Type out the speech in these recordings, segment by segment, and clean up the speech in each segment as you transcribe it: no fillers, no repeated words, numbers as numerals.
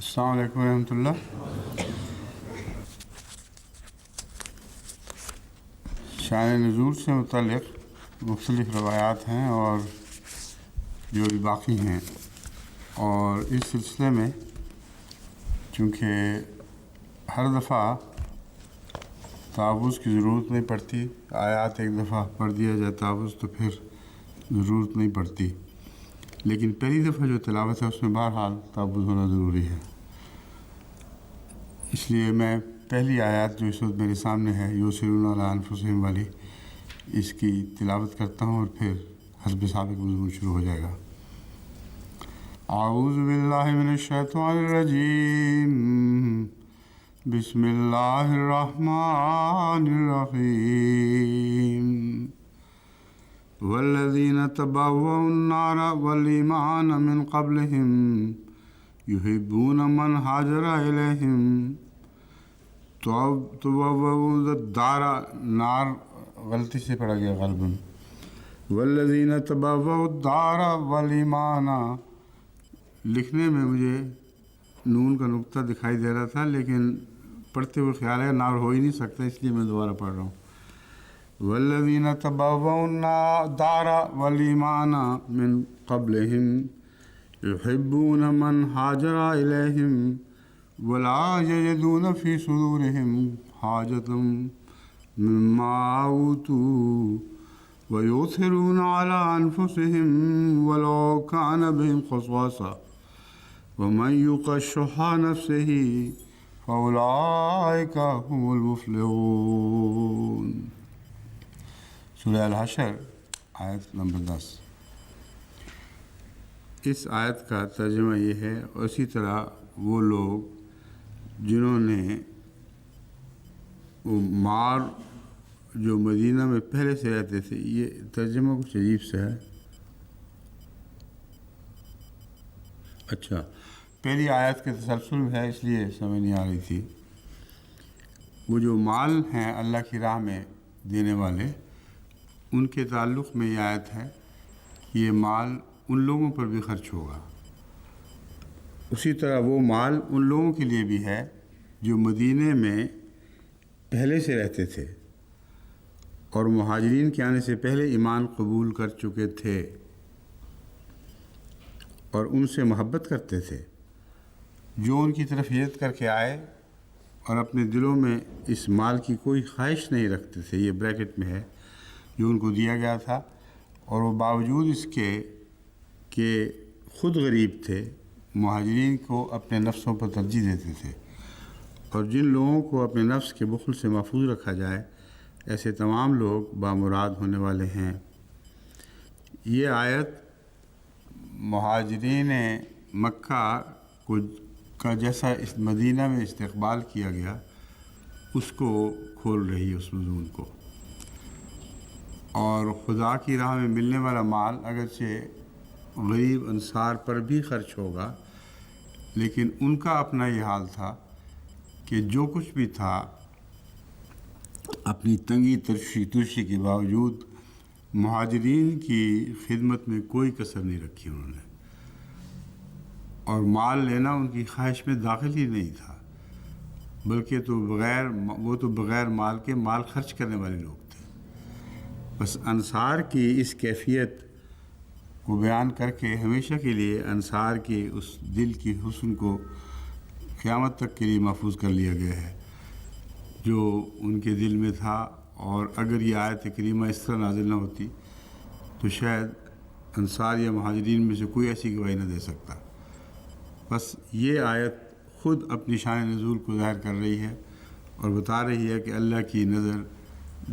السلام علیکم ورحمۃ اللہ۔ شان نزول سے متعلق مختلف روایات ہیں اور جو بھی باقی ہیں، اور اس سلسلے میں چونکہ ہر دفعہ تعوذ کی ضرورت نہیں پڑتی، آیات ایک دفعہ پڑھ دیا جائے تعوذ تو پھر ضرورت نہیں پڑتی، لیکن پہلی دفعہ جو تلاوت ہے اس میں بہرحال تعوذ ہونا ضروری ہے۔ اس لیے میں پہلی آیات جو اس وقت میرے سامنے ہے یُبْصِرُونَ عَلَىٰ أَنفُسِهِمْ والی، اس کی تلاوت کرتا ہوں اور پھر حسب سابق مضمون شروع ہو جائے گا۔ اعوذ باللہ من الشیطان الرجیم، بسم اللہ الرحمن الرحیم۔ والذین تبوؤوا النار والایمان من قبلهم یحبون من ہاجر الیہم۔ تبوؤوا الدار، نار غلطی سے پڑھا گیا غالباً۔ والذین تبوؤوا الدار والایمان، لکھنے میں مجھے نون کا نقطہ دکھائی دے رہا تھا لیکن پڑھتے ہوئے خیال ہے نار ہو ہی نہیں سکتا، اس لیے میں دوبارہ پڑھ رہا ہوں۔ والذین تبوؤوا الدار والایمان من قبلهم یحبون من ہاجر الیہم ولا یجدون فی صدورہم حاجۃ مما اوتوا ویؤثرون علی انفسہم ولو کان بہم خصاصۃ ومن یوق شح نفسہ فاولئک هم المفلحون۔ سورہ الحشر آیت نمبر 10۔ اس آیت کا ترجمہ یہ ہے، اور اسی طرح وہ لوگ جنہوں نے وہ مار جو مدینہ میں پہلے سے رہتے تھے، یہ ترجمہ کچھ عجیب سے ہے۔ اچھا، پہلی آیت کے تسلسل میں ہے اس لیے سمجھ نہیں آ رہی تھی۔ وہ جو مال ہیں اللہ کی راہ میں دینے والے، ان کے تعلق میں یہ آیت ہے کہ یہ مال ان لوگوں پر بھی خرچ ہوگا۔ اسی طرح وہ مال ان لوگوں کے لیے بھی ہے جو مدینے میں پہلے سے رہتے تھے اور مہاجرین کے آنے سے پہلے ایمان قبول کر چکے تھے اور ان سے محبت کرتے تھے، جو ان کی طرف ہجرت کر کے آئے اور اپنے دلوں میں اس مال کی کوئی خواہش نہیں رکھتے تھے، یہ بریکٹ میں ہے، جو ان کو دیا گیا تھا، اور وہ باوجود اس کے کہ خود غریب تھے، مہاجرین کو اپنے نفسوں پر ترجیح دیتے تھے، اور جن لوگوں کو اپنے نفس کے بخل سے محفوظ رکھا جائے ایسے تمام لوگ بامراد ہونے والے ہیں۔ یہ آیت مہاجرین مکہ کا جیسا اس مدینہ میں استقبال کیا گیا اس کو کھول رہی ہے، اس مضمون کو۔ اور خدا کی راہ میں ملنے والا مال اگرچہ غریب انصار پر بھی خرچ ہوگا، لیکن ان کا اپنا یہ حال تھا کہ جو کچھ بھی تھا اپنی تنگی ترشی کے باوجود مہاجرین کی خدمت میں کوئی کسر نہیں رکھی انہوں نے، اور مال لینا ان کی خواہش میں داخل ہی نہیں تھا، بلکہ وہ تو بغیر مال کے مال خرچ کرنے والے لوگ تھے۔ بس انصار کی اس کیفیت کو بیان کر کے ہمیشہ کے لیے انصار کے اس دل کی حسن کو قیامت تک کے لیے محفوظ کر لیا گیا ہے جو ان کے دل میں تھا، اور اگر یہ آیت کریمہ اس طرح نازل نہ ہوتی تو شاید انصار یا مہاجرین میں سے کوئی ایسی گواہی نہ دے سکتا۔ بس یہ آیت خود اپنی شان نزول کو ظاہر کر رہی ہے اور بتا رہی ہے کہ اللہ کی نظر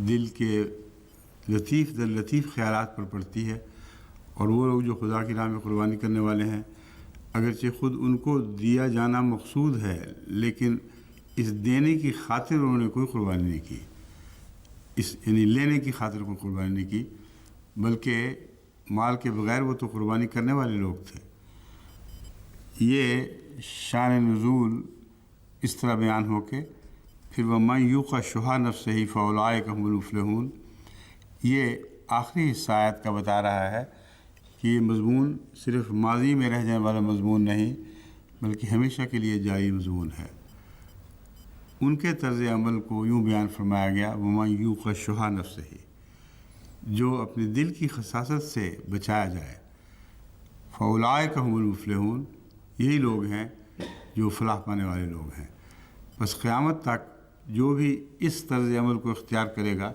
دل کے لطیف خیالات پر پڑتی ہے، اور وہ لوگ جو خدا کی راہ میں قربانی کرنے والے ہیں، اگرچہ خود ان کو دیا جانا مقصود ہے لیکن اس دینے کی خاطر انہوں نے کوئی قربانی نہیں کی، یعنی لینے کی خاطر کوئی قربانی نہیں کی، بلکہ مال کے بغیر وہ تو قربانی کرنے والے لوگ تھے۔ یہ شان نزول اس طرح بیان ہو کے پھر وَمَن یُوقَ شُحَّ نَفْسِهِ فَأُولَٰئِکَ هُمُ الْمُفْلِحُونَ، یہ آخری حصہ آیت کا بتا رہا ہے کہ یہ مضمون صرف ماضی میں رہ جانے والا مضمون نہیں، بلکہ ہمیشہ کے لیے جاری مضمون ہے۔ ان کے طرز عمل کو یوں بیان فرمایا گیا، وَمَن یوق شُحَّ نَفْسِہ، جو اپنے دل کی خساست سے بچایا جائے، فَأُولَٰئِکَ هُمُ الْمُفْلِحُونَ، یہی لوگ ہیں جو فلاح پانے والے لوگ ہیں۔ بس قیامت تک جو بھی اس طرز عمل کو اختیار کرے گا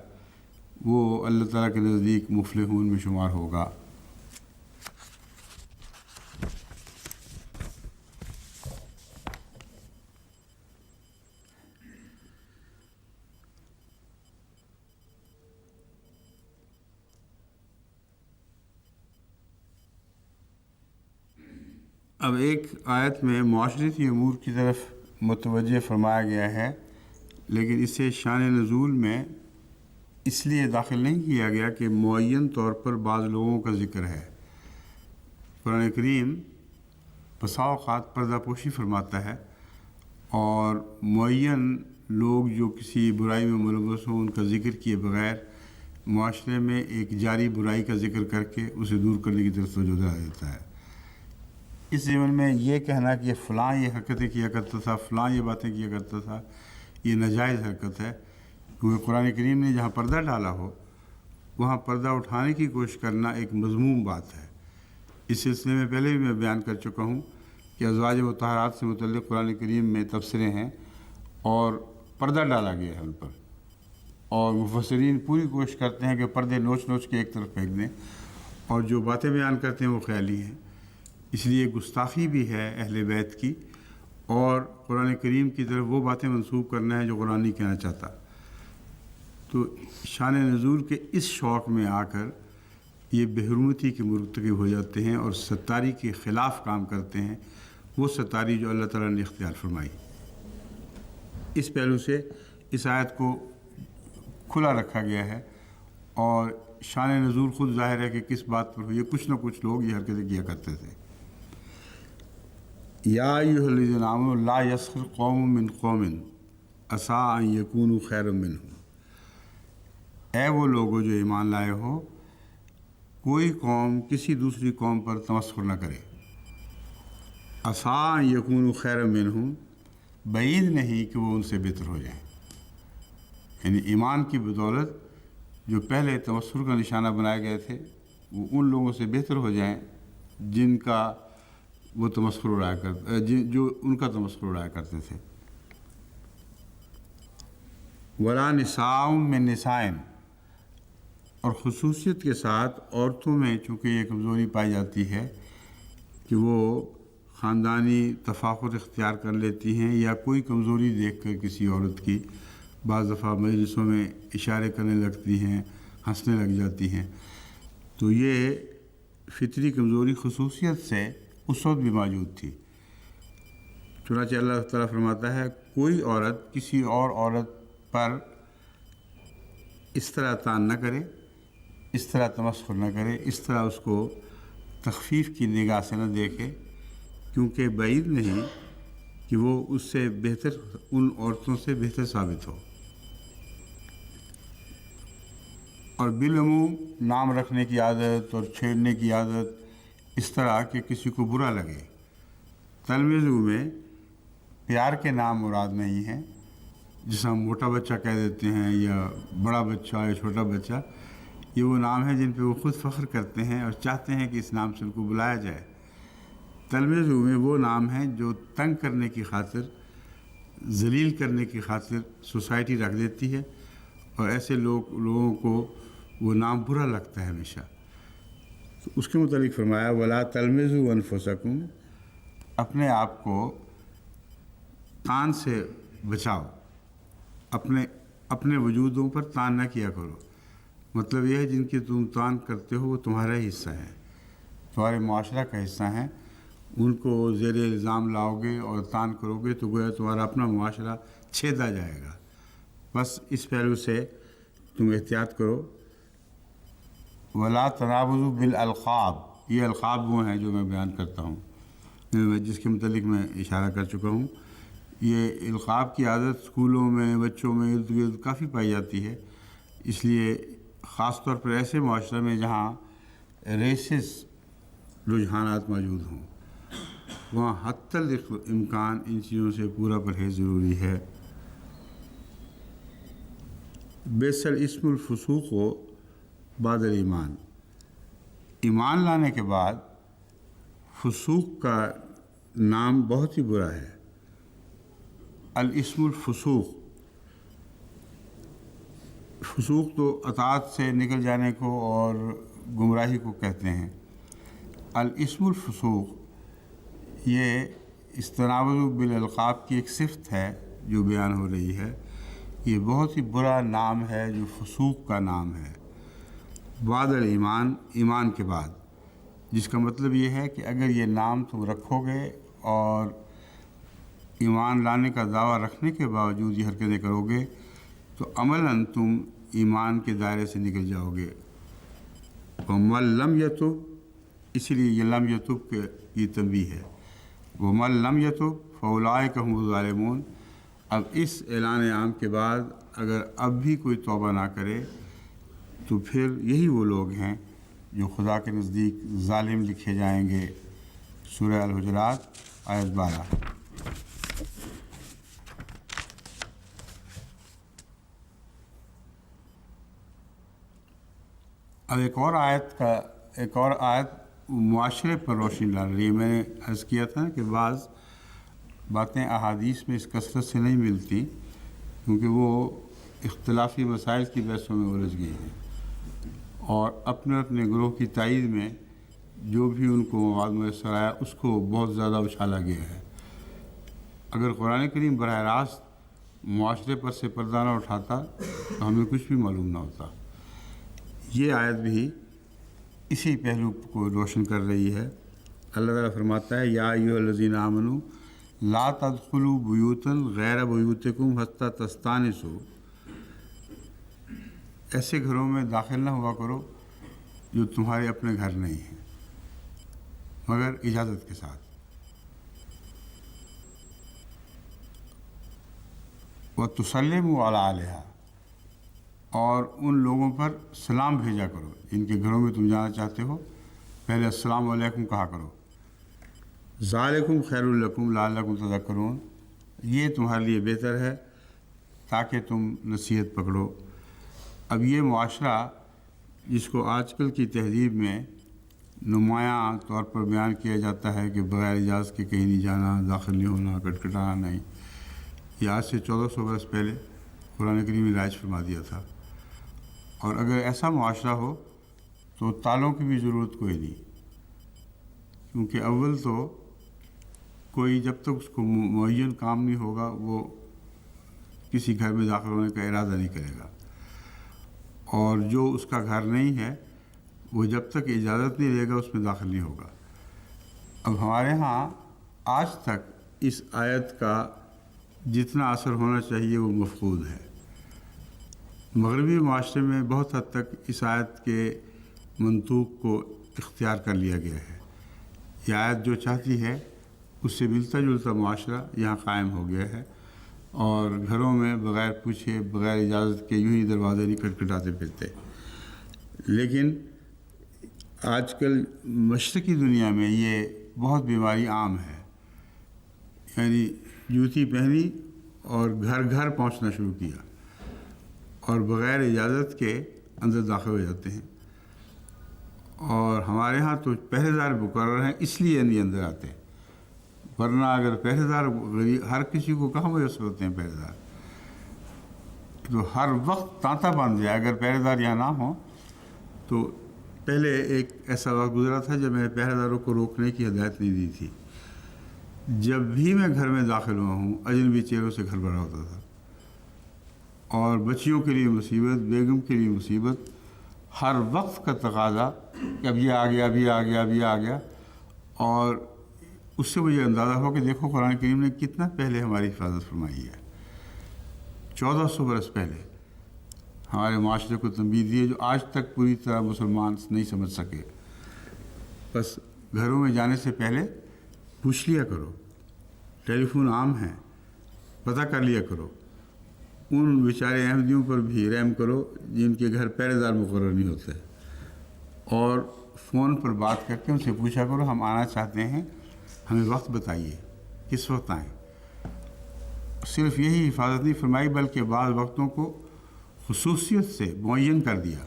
وہ اللہ تعالیٰ کے نزدیک مفلحون میں شمار ہوگا۔ اب ایک آیت میں معاشرتی امور کی طرف متوجہ فرمایا گیا ہے، لیکن اسے شان نزول میں اس لیے داخل نہیں کیا گیا کہ معین طور پر بعض لوگوں کا ذکر ہے۔ قرآن کریم بسا اوقات پردہ پوشی فرماتا ہے، اور معین لوگ جو کسی برائی میں ملوث ہوں ان کا ذکر کیے بغیر معاشرے میں ایک جاری برائی کا ذکر کر کے اسے دور کرنے کی طرف توجہ دلا دیتا ہے۔ اس ضمن میں یہ کہنا کہ فلاں یہ حرکتیں کیا کرتا تھا، فلاں یہ باتیں کیا کرتا تھا، یہ ناجائز حرکت ہے، کیونکہ قرآن کریم نے جہاں پردہ ڈالا ہو وہاں پردہ اٹھانے کی کوشش کرنا ایک مذموم بات ہے۔ اس سلسلے میں پہلے بھی میں بیان کر چکا ہوں کہ ازواج مطہرات سے متعلق قرآن کریم میں تبصرے ہیں اور پردہ ڈالا گیا ہے ان پر، اور مفسرین پوری کوشش کرتے ہیں کہ پردے نوچ نوچ کے ایک طرف پھینک دیں، اور جو باتیں بیان کرتے ہیں وہ خیالی ہیں۔ اس لیے گستاخی بھی ہے اہل بیت کی، اور قرآن کریم کی طرف وہ باتیں منسوب کرنا ہے جو قرآن نہیں کہنا چاہتا۔ تو شان نزول کے اس شوق میں آ کر یہ بےحرمتی کے مرتکب ہو جاتے ہیں اور ستاری کے خلاف کام کرتے ہیں، وہ ستاری جو اللہ تعالیٰ نے اختیار فرمائی۔ اس پہلو سے اس آیت کو کھلا رکھا گیا ہے، اور شان نزول خود ظاہر ہے کہ کس بات پر ہوئی، کچھ نہ کچھ لوگ یہ حرکتیں کیا کرتے تھے۔ یا ایھا الذین آمنوا لا یسخر قوم من قوم عسیٰ ان یکونوا خیرا منہم، اے وہ لوگوں جو ایمان لائے ہو، کوئی قوم کسی دوسری قوم پر تمسخر نہ کرے۔ عسیٰ ان یکونوا خیرا منہم، بعید نہیں کہ وہ ان سے بہتر ہو جائیں، یعنی ایمان کی بدولت جو پہلے تمسخر کا نشانہ بنائے گئے تھے وہ ان لوگوں سے بہتر ہو جائیں جن کا وہ تمسخر اڑایا کرتے، جو ان کا تمسخر اڑایا کرتے تھے۔ ولا نساء من نساء، اور خصوصیت کے ساتھ عورتوں میں چونکہ یہ کمزوری پائی جاتی ہے کہ وہ خاندانی تفاخر اختیار کر لیتی ہیں، یا کوئی کمزوری دیکھ کر کسی عورت کی بعض دفعہ مجلسوں میں اشارے کرنے لگتی ہیں، ہنسنے لگ جاتی ہیں، تو یہ فطری کمزوری خصوصیت سے اس وقت بھی موجود تھی۔ چنانچہ اللہ تعالیٰ فرماتا ہے کوئی عورت کسی اور عورت پر اس طرح تان نہ کرے، اس طرح تمسخر نہ کرے، اس طرح اس کو تخفیف کی نگاہ سے نہ دیکھے، کیونکہ بعید نہیں کہ وہ اس سے بہتر، ان عورتوں سے بہتر ثابت ہو۔ اور بالعموم نام رکھنے کی عادت اور چھیڑنے کی عادت اس طرح کہ کسی کو برا لگے، تلمذو میں پیار کے نام مراد نہیں ہیں، جس ہم موٹا بچہ کہہ دیتے ہیں یا بڑا بچہ یا چھوٹا بچہ، یہ وہ نام ہیں جن پہ وہ خود فخر کرتے ہیں اور چاہتے ہیں کہ اس نام سے ان کو بلایا جائے۔ تلمذو میں وہ نام ہیں جو تنگ کرنے کی خاطر، ذلیل کرنے کی خاطر سوسائٹی رکھ دیتی ہے، اور ایسے لوگوں کو وہ نام برا لگتا ہے ہمیشہ۔ تو اس کے متعلق فرمایا ولا تلمزوا انفسکم، اپنے آپ کو تان سے بچاؤ، اپنے وجودوں پر تان نہ کیا کرو۔ مطلب یہ ہے جن کی تم تان کرتے ہو وہ تمہارا ہی حصہ ہیں، تمہارے معاشرہ کا حصہ ہیں، ان کو زیر الزام لاؤ گے اور تان کرو گے تو گویا تمہارا اپنا معاشرہ چھیدا جائے گا۔ بس اس پہلو سے تم احتیاط کرو۔ ولا تنابزوا بالالقاب، یہ القاب وہ ہیں جو میں بیان کرتا ہوں، جس کے متعلق میں اشارہ کر چکا ہوں۔ یہ القاب کی عادت اسکولوں میں، بچوں میں ارد گرد کافی پائی جاتی ہے، اس لیے خاص طور پر ایسے معاشرے میں جہاں ریسس رجحانات موجود ہوں۔ وہاں حتی الامکان ان چیزوں سے پورا پرہیز ضروری ہے۔ بیسل اسم الفسوق و بعد الایمان، ایمان لانے کے بعد فسوق کا نام بہت ہی برا ہے۔ الاسم الفسوق، فسوق تو اطاعت سے نکل جانے کو اور گمراہی کو کہتے ہیں۔ الاسم الفسوق یہ استنابذ بالالقاب کی ایک صفت ہے جو بیان ہو رہی ہے۔ یہ بہت ہی برا نام ہے جو فسوق کا نام ہے۔ بعد الایمان، ایمان کے بعد، جس کا مطلب یہ ہے کہ اگر یہ نام تم رکھو گے اور ایمان لانے کا دعویٰ رکھنے کے باوجود یہ حرکتیں کرو گے تو عملاً تم ایمان کے دائرے سے نکل جاؤ گے۔ وَمَن لَّمْ يَتُب، اسی لیے یہ لم یتب کی تنبیہ ہے۔ وَمَن لَّمْ يَتُب فَأُولَٰئِكَ هُمُ الظَّالِمُونَ۔ اب اس اعلان عام کے بعد اگر اب بھی کوئی توبہ نہ کرے تو پھر یہی وہ لوگ ہیں جو خدا کے نزدیک ظالم لکھے جائیں گے۔ سورہ الحجرات آیت 12۔ اب ایک اور آیت معاشرے پر روشنی ڈال رہی ہے۔ میں نے عرض کیا تھا کہ بعض باتیں احادیث میں اس کثرت سے نہیں ملتی کیونکہ وہ اختلافی مسائل کی بحثوں میں الجھ گئی ہیں اور اپنے اپنے گروہ کی تائید میں جو بھی ان کو مواد میسر آیا اس کو بہت زیادہ اچھالا گیا ہے۔ اگر قرآن کریم براہ راست معاشرے پر سے پردہ نہ اٹھاتا تو ہمیں کچھ بھی معلوم نہ ہوتا۔ یہ آیت بھی اسی پہلو کو روشن کر رہی ہے۔ اللہ تعالیٰ فرماتا ہے یا ایھا الذین آمنوا لا تدخلوا بیوتا غیر بیوتکم حتی تستانسوا، ایسے گھروں میں داخل نہ ہوا کرو جو تمہارے اپنے گھر نہیں ہیں مگر اجازت کے ساتھ۔ وَتُسَلِّمُوا عَلَىٰ أَهْلِهَا، اور ان لوگوں پر سلام بھیجا کرو جن کے گھروں میں تم جانا چاہتے ہو، پہلے السلام علیکم کہا کرو۔ ذالکم خیر لکم لعلکم تذکرون، یہ تمہارے لیے بہتر ہے تاکہ تم نصیحت پکڑو۔ اب یہ معاشرہ جس کو آج کل کی تہذیب میں نمایاں طور پر بیان کیا جاتا ہے کہ بغیر اجازت کے کہیں نہیں جانا، داخل نہیں ہونا، کٹکھٹانا نہیں، یہ آج سے 1400 برس پہلے قرآن کریم نے رائج فرما دیا تھا۔ اور اگر ایسا معاشرہ ہو تو تالوں کی بھی ضرورت کوئی نہیں، کیونکہ اول تو کوئی جب تک اس کو معین کام نہیں ہوگا وہ کسی گھر میں داخل ہونے کا ارادہ نہیں کرے گا، اور جو اس کا گھر نہیں ہے وہ جب تک اجازت نہیں لے گا اس میں داخل نہیں ہوگا۔ اب ہمارے ہاں آج تک اس آیت کا جتنا اثر ہونا چاہیے وہ مفقود ہے۔ مغربی معاشرے میں بہت حد تک اس آیت کے منطوق کو اختیار کر لیا گیا ہے۔ یہ آیت جو چاہتی ہے اس سے ملتا جلتا معاشرہ یہاں قائم ہو گیا ہے، اور گھروں میں بغیر پوچھے بغیر اجازت کے یوں ہی دروازے نہیں کھٹکھٹاتے پھرتے۔ لیکن آج کل مشرقی دنیا میں یہ بہت بیماری عام ہے، یعنی جوتی پہنی اور گھر گھر پہنچنا شروع کیا اور بغیر اجازت کے اندر داخل ہو جاتے ہیں۔ اور ہمارے ہاں تو پہرے دار مقرر ہیں اس لیے نہیں اندر آتے، ورنہ اگر پہرے دار ہر کسی کو کہاں میسر ہوتے ہیں پہرے دار، تو ہر وقت تانتا باندھ جائے۔ اگر پہرے دار یہاں نہ ہوں تو پہلے ایک ایسا وقت گزرا تھا جب میں نے پہرے داروں کو روکنے کی ہدایت نہیں دی تھی۔ جب بھی میں گھر میں داخل ہوا ہوں اجنبی چہروں سے گھر بھرا ہوتا تھا، اور بچیوں کے لیے مصیبت، بیگم کے لیے مصیبت، ہر وقت کا تقاضا کہ اب یہ آ گیا، اب یہ آ گیا، اب یہ آ گیا۔ اور اس سے مجھے اندازہ ہو کہ دیکھو قرآن کریم نے کتنا پہلے ہماری حفاظت فرمائی ہے۔ 1400 برس پہلے ہمارے معاشرے کو تنبیہ دی ہے جو آج تک پوری طرح مسلمان نہیں سمجھ سکے۔ بس گھروں میں جانے سے پہلے پوچھ لیا کرو، ٹیلی فون عام ہیں، پتہ کر لیا کرو۔ ان بیچارے احمدیوں پر بھی رحم کرو جن کے گھر پہرے دار مقرر نہیں ہوتے، اور فون پر بات کر کے ان سے پوچھا کرو ہم آنا چاہتے ہیں ہمیں وقت بتائیے کس وقت آئیں۔ صرف یہی حفاظت نہیں فرمائی بلکہ بعض وقتوں کو خصوصیت سے معین کر دیا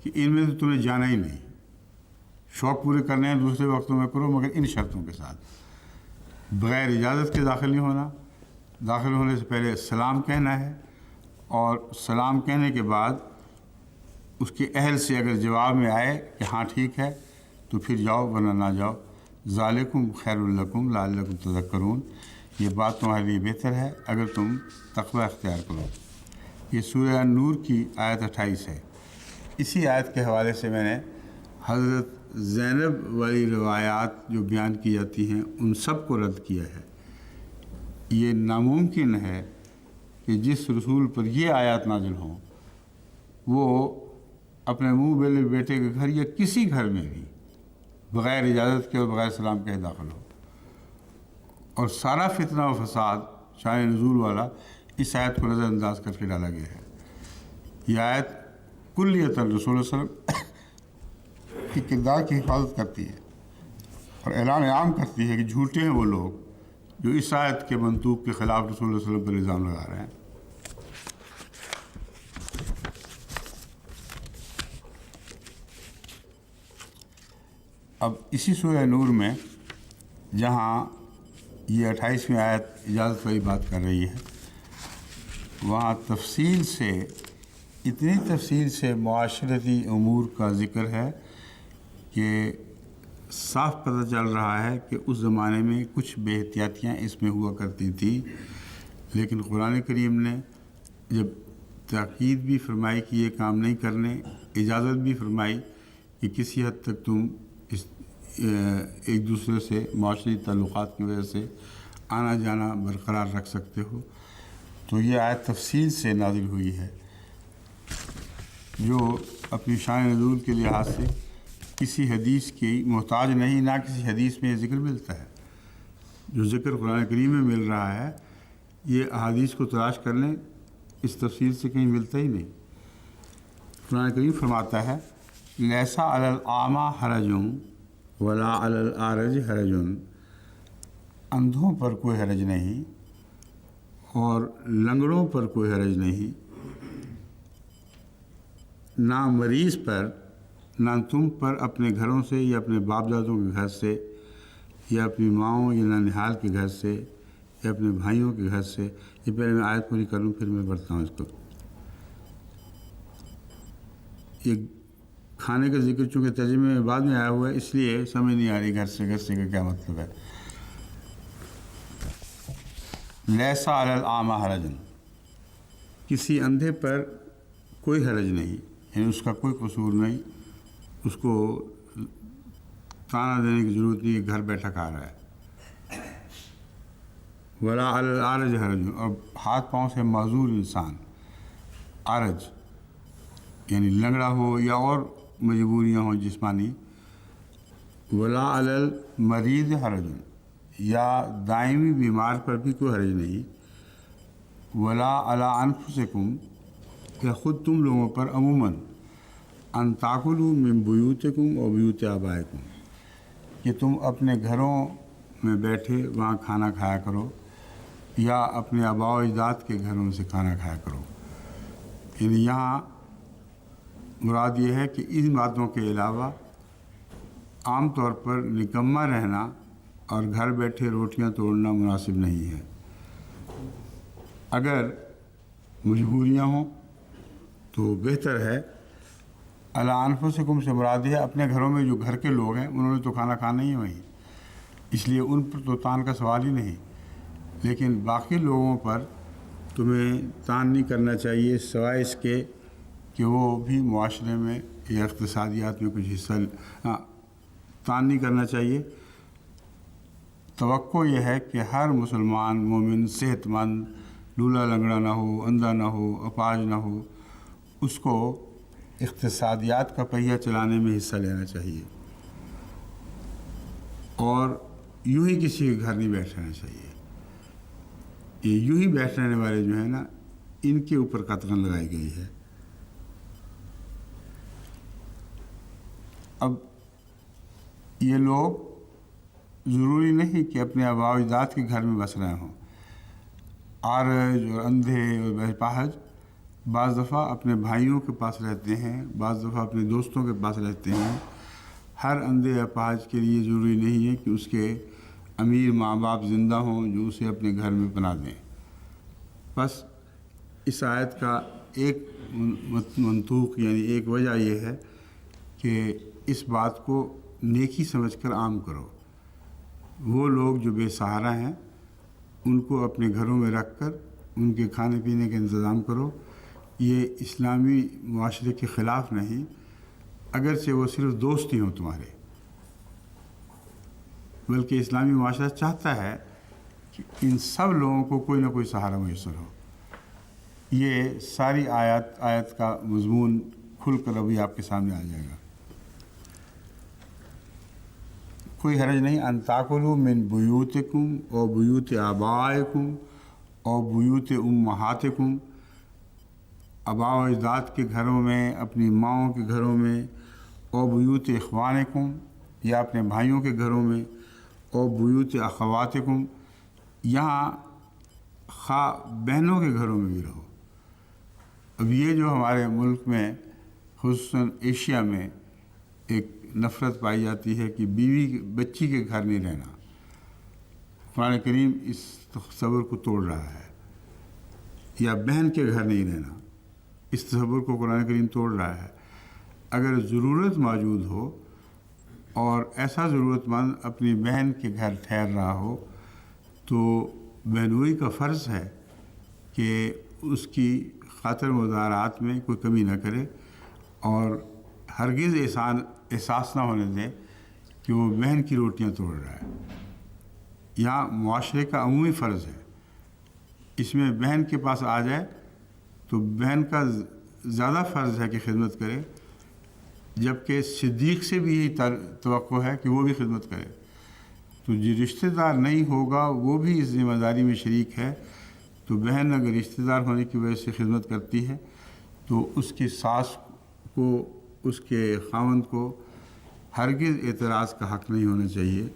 کہ ان میں تو تمہیں جانا ہی نہیں، شوق پورے کرنے ہیں دوسرے وقتوں میں کرو مگر ان شرطوں کے ساتھ، بغیر اجازت کے داخل نہیں ہونا، داخل ہونے سے پہلے سلام کہنا ہے، اور سلام کہنے کے بعد اس کے اہل سے اگر جواب میں آئے کہ ہاں ٹھیک ہے تو پھر جاؤ ورنہ نہ جاؤ۔ ذالکم خیر لکم لعلکم تذکرون، یہ بات تمہارے لیے بہتر ہے اگر تم تقوی اختیار کرو۔ یہ سورہ نور کی آیت 28 ہے۔ اسی آیت کے حوالے سے میں نے حضرت زینب والی روایات جو بیان کی جاتی ہیں ان سب کو رد کیا ہے۔ یہ ناممکن ہے کہ جس رسول پر یہ آیات نازل ہوں وہ اپنے منہ بولے بیٹے کے گھر یا کسی گھر میں بھی بغیر اجازت کے اور بغیر سلام کے داخل ہو، اور سارا فتنہ و فساد شان نزول والا اس آیت کو نظر انداز کر کے ڈالا گیا ہے۔ یہ آیت کلیتاً رسول اللہ صلی اللہ علیہ وسلم کی کردار کی حفاظت کرتی ہے اور اعلان عام کرتی ہے کہ جھوٹے ہیں وہ لوگ جو اس آیت کے منطوق کے خلاف رسول اللہ صلی اللہ علیہ وسلم پر الزام لگا رہے ہیں۔ اب اسی سورہ نور میں جہاں یہ 28ویں آیت اجازت والی بات کر رہی ہے، وہاں تفصیل سے، اتنی تفصیل سے معاشرتی امور کا ذکر ہے کہ صاف پتہ چل رہا ہے کہ اس زمانے میں کچھ بے احتیاطیاں اس میں ہوا کرتی تھیں، لیکن قرآن کریم نے جب تاکید بھی فرمائی کہ یہ کام نہیں کرنے، اجازت بھی فرمائی کہ کسی حد تک تم اس ایک دوسرے سے معاشرتی تعلقات کی وجہ سے آنا جانا برقرار رکھ سکتے ہو، تو یہ آیت تفصیل سے نازل ہوئی ہے جو اپنی شان نزول کے لحاظ سے کسی حدیث کی محتاج نہیں، نہ کسی حدیث میں یہ ذکر ملتا ہے۔ جو ذکر قرآن کریم میں مل رہا ہے یہ احادیث کو تلاش کر لیں، اس تفصیل سے کہیں ملتا ہی نہیں۔ قرآن کریم فرماتا ہے لیسا علی الاعمی حرج ولا علی الاعرج حرج، اندھوں پر کوئی حرج نہیں اور لنگڑوں پر کوئی حرج نہیں، نہ مریض پر، نہ تم پر اپنے گھروں سے یا اپنے باپ دادوں کے گھر سے یا اپنی ماؤں یا ننھیال کے گھر سے یا اپنے بھائیوں کے گھر سے۔ یہ پہلے میں آیت پوری کر لوں پھر میں پڑھتا ہوں اس کو۔ یہ کھانے کا ذکر چونکہ ترجمے میں بعد میں آیا ہوا ہے اس لیے سمجھ نہیں آ رہی گھر سے کا کیا مطلب ہے۔ لیسا علی الاعمی حرج، کسی اندھے پر کوئی حرج نہیں، یعنی اس کا کوئی قصور نہیں، اس کو تانا دینے کی ضرورت نہیں، گھر بیٹھا کھا رہا ہے۔ ولا علی العرج حرج، اور ہاتھ پاؤں سے معذور انسان، عرج یعنی لنگڑا ہو یا اور مجبوریاں ہوں جسمانی۔ ولا علی المریض حرج، یا دائمی بیمار پر بھی کوئی حرج نہیں۔ ولا علی انفسکم، یا خود تم لوگوں پر عموماً، ان تاکلوا من بیوتکم و بیوت آبائکم، کہ تم اپنے گھروں میں بیٹھے وہاں کھانا کھایا کرو یا اپنے آباء و اجداد کے گھروں سے کھانا کھایا کرو۔ یعنی یہاں مراد یہ ہے کہ ان باتوں کے علاوہ عام طور پر نکمہ رہنا اور گھر بیٹھے روٹیاں توڑنا مناسب نہیں ہے۔ اگر مجبوریاں ہوں تو بہتر ہے۔ علی انفسکم سے مراد ہے اپنے گھروں میں جو گھر کے لوگ ہیں انہوں نے تو کھانا کھانا ہی ہے وہیں، اس لیے ان پر تو تان کا سوال ہی نہیں، لیکن باقی لوگوں پر تمہیں تان نہیں کرنا چاہیے سوائے اس کے کہ وہ بھی معاشرے میں یا اقتصادیات میں کچھ حصہ تان نہیں کرنا چاہیے۔ توقع یہ ہے کہ ہر مسلمان مومن صحت مند، لولا لنگڑا نہ ہو، اندھا نہ ہو، اپاہج نہ ہو، اس کو اقتصادیات کا پہیہ چلانے میں حصہ لینا چاہیے، اور یوں ہی کسی کے گھر نہیں بیٹھ رہنا چاہیے۔ یہ یوں ہی بیٹھ رہنے والے جو ہیں نا ان کے اوپر قطغن لگائی گئی ہے۔ اب یہ لوگ ضروری نہیں کہ اپنے آباء و اجداد کے گھر میں بس رہے ہوں. عارج اور اندھے اور بہپاہج بعض دفعہ اپنے بھائیوں کے پاس رہتے ہیں، بعض دفعہ اپنے دوستوں کے پاس رہتے ہیں. ہر اندھے یا اپاہج کے لیے ضروری نہیں ہے کہ اس کے امیر ماں باپ زندہ ہوں جو اسے اپنے گھر میں پناہ دیں. بس اس آیت کا ایک منطوق یعنی ایک وجہ یہ ہے کہ اس بات کو نیکی سمجھ کر عام کرو. وہ لوگ جو بے سہارا ہیں ان کو اپنے گھروں میں رکھ کر ان کے کھانے پینے کا انتظام کرو. یہ اسلامی معاشرے کے خلاف نہیں، اگرچہ وہ صرف دوست ہی ہوں تمہارے، بلکہ اسلامی معاشرہ چاہتا ہے کہ ان سب لوگوں کو کوئی نہ کوئی سہارا میسر ہو. یہ ساری آیت کا مضمون کھل کر ابھی آپ کے سامنے آ جائے گا. کوئی حرج نہیں ان تاکلوا من بیوتکم او بیوت آبائکم او بیوت امہاتکم، آباء و اجداد کے گھروں میں، اپنی ماؤں کے گھروں میں، او بیوت اخوانکم یا اپنے بھائیوں کے گھروں میں، او بیوت اخواتکم یہاں خواہ بہنوں کے گھروں میں بھی رہو. اب یہ جو ہمارے ملک میں خصوصاً ایشیا میں ایک نفرت پائی جاتی ہے کہ بیوی بچی کے گھر نہیں رہنا، قرآن کریم اس تصور کو توڑ رہا ہے. یا بہن کے گھر نہیں رہنا، اس تصور کو قرآن کریم توڑ رہا ہے. اگر ضرورت موجود ہو اور ایسا ضرورت مند اپنی بہن کے گھر ٹھہر رہا ہو تو بہنوئی کا فرض ہے کہ اس کی خاطر مدارات میں کوئی کمی نہ کرے اور ہرگز احساس نہ ہونے دے کہ وہ بہن کی روٹیاں توڑ رہا ہے. یہاں معاشرے کا عمومی فرض ہے، اس میں بہن کے پاس آ جائے تو بہن کا زیادہ فرض ہے کہ خدمت کرے، جبکہ صدیق سے بھی یہی توقع ہے کہ وہ بھی خدمت کرے. تو جو رشتہ دار نہیں ہوگا وہ بھی اس ذمہ داری میں شریک ہے. تو بہن اگر رشتہ دار ہونے کی وجہ سے خدمت کرتی ہے تو اس کی ساس کو، اس کے خاوند کو ہرگز اعتراض کا حق نہیں ہونا چاہیے،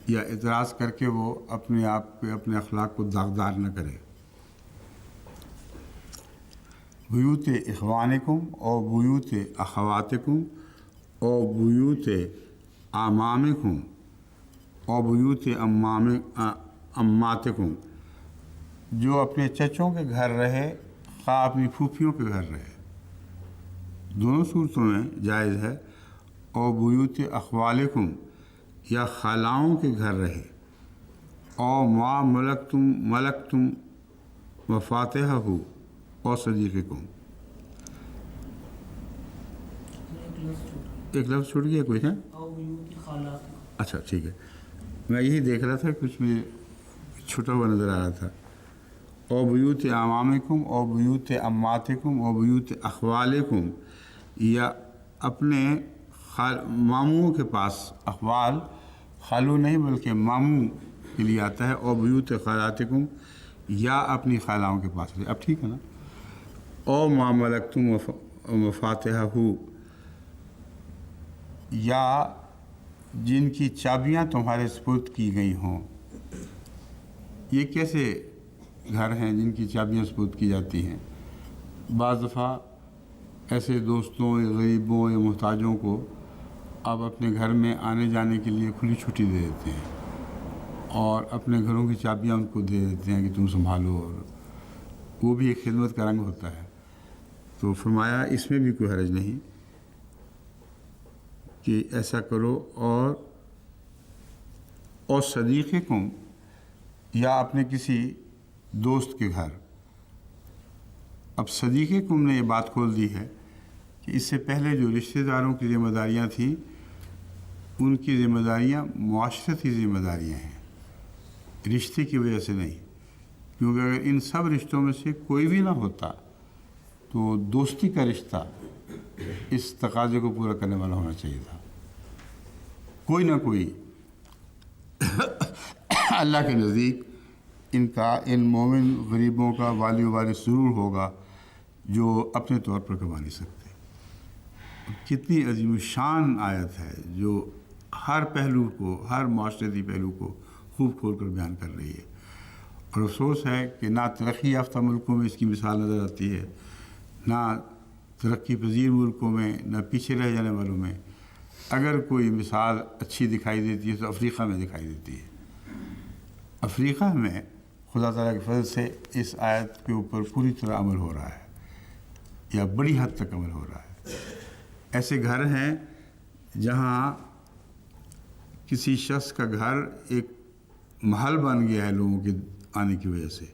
یا اعتراض کر کے وہ اپنے آپ پہ اپنے اخلاق کو داغدار نہ کرے. بیوت اخوانکم او بیوت اخواتکم او بیوت اعمامکم او بیوت اماتکم، جو اپنے چچوں کے گھر رہے خواہ اپنی پھوپھیوں کے گھر رہے، دونوں صورتوں میں جائز ہے. او بیوت اخوالکم یا خالاؤں کے گھر رہے، او ما ملکتم مفاتحہ او صدیقکم. ایک لفظ چھوٹ گیا کوئی ہے؟ اچھا ٹھیک ہے، میں یہی دیکھ رہا تھا، کچھ مجھے چھوٹا ہوا نظر آ رہا تھا. او بیوت اعمامکم او بیوت اماتکم او بیوت اخوالکم یا اپنے ماموں کے پاس، اخوال خالو نہیں بلکہ ماموں کے لیے آتا ہے. او بیوت خالاتکم یا اپنی خالاؤں کے پاس رہے. اب ٹھیک ہے نا؟ او ما ملکتم مفاتحہ یا جن کی چابیاں تمہارے سپرد کی گئی ہوں. یہ کیسے گھر ہیں جن کی چابیاں سپرد کی جاتی ہیں؟ بعض دفعہ ایسے دوستوں یا غریبوں یا محتاجوں کو آپ اپنے گھر میں آنے جانے کے لیے کھلی چھٹی دے دیتے ہیں اور اپنے گھروں کی چابیاں ان کو دے دیتے ہیں کہ تم سنبھالو، اور وہ بھی ایک خدمت کا رنگ ہوتا ہے. تو فرمایا اس میں بھی کوئی حرج نہیں کہ ایسا کرو. اور صدیقکم یا اپنے کسی دوست کے گھر. اب صدیقکم نے یہ بات کھول دی ہے کہ اس سے پہلے جو رشتہ داروں کی ذمہ داریاں تھیں ان کی ذمہ داریاں معاشرتی ذمہ داریاں ہیں، رشتے کی وجہ سے نہیں. کیونکہ اگر ان سب رشتوں میں سے کوئی بھی نہ ہوتا تو دوستی کا رشتہ اس تقاضے کو پورا کرنے والا ہونا چاہیے تھا. کوئی نہ کوئی اللہ کے نزدیک ان مومن غریبوں کا والی و وارث ضرور ہوگا جو اپنے طور پر کما نہیں سکتے. کتنی عظیم الشان آیت ہے جو ہر پہلو کو، ہر معاشرتی پہلو کو خوب کھول کر بیان کر رہی ہے، اور افسوس ہے کہ نہ ترقی یافتہ ملکوں میں اس کی مثال نظر آتی ہے، نہ ترقی پذیر ملکوں میں، نہ پیچھے رہ جانے والوں میں۔ اگر کوئی مثال اچھی دکھائی دیتی ہے تو افریقہ میں دکھائی دیتی ہے۔ افریقہ میں خدا تعالیٰ کے فضل سے اس آیت کے اوپر پوری طرح عمل ہو رہا ہے، یا بڑی حد تک عمل ہو رہا ہے۔ ایسے گھر ہیں جہاں کسی شخص کا گھر ایک محل بن گیا ہے لوگوں کے آنے کی وجہ سے،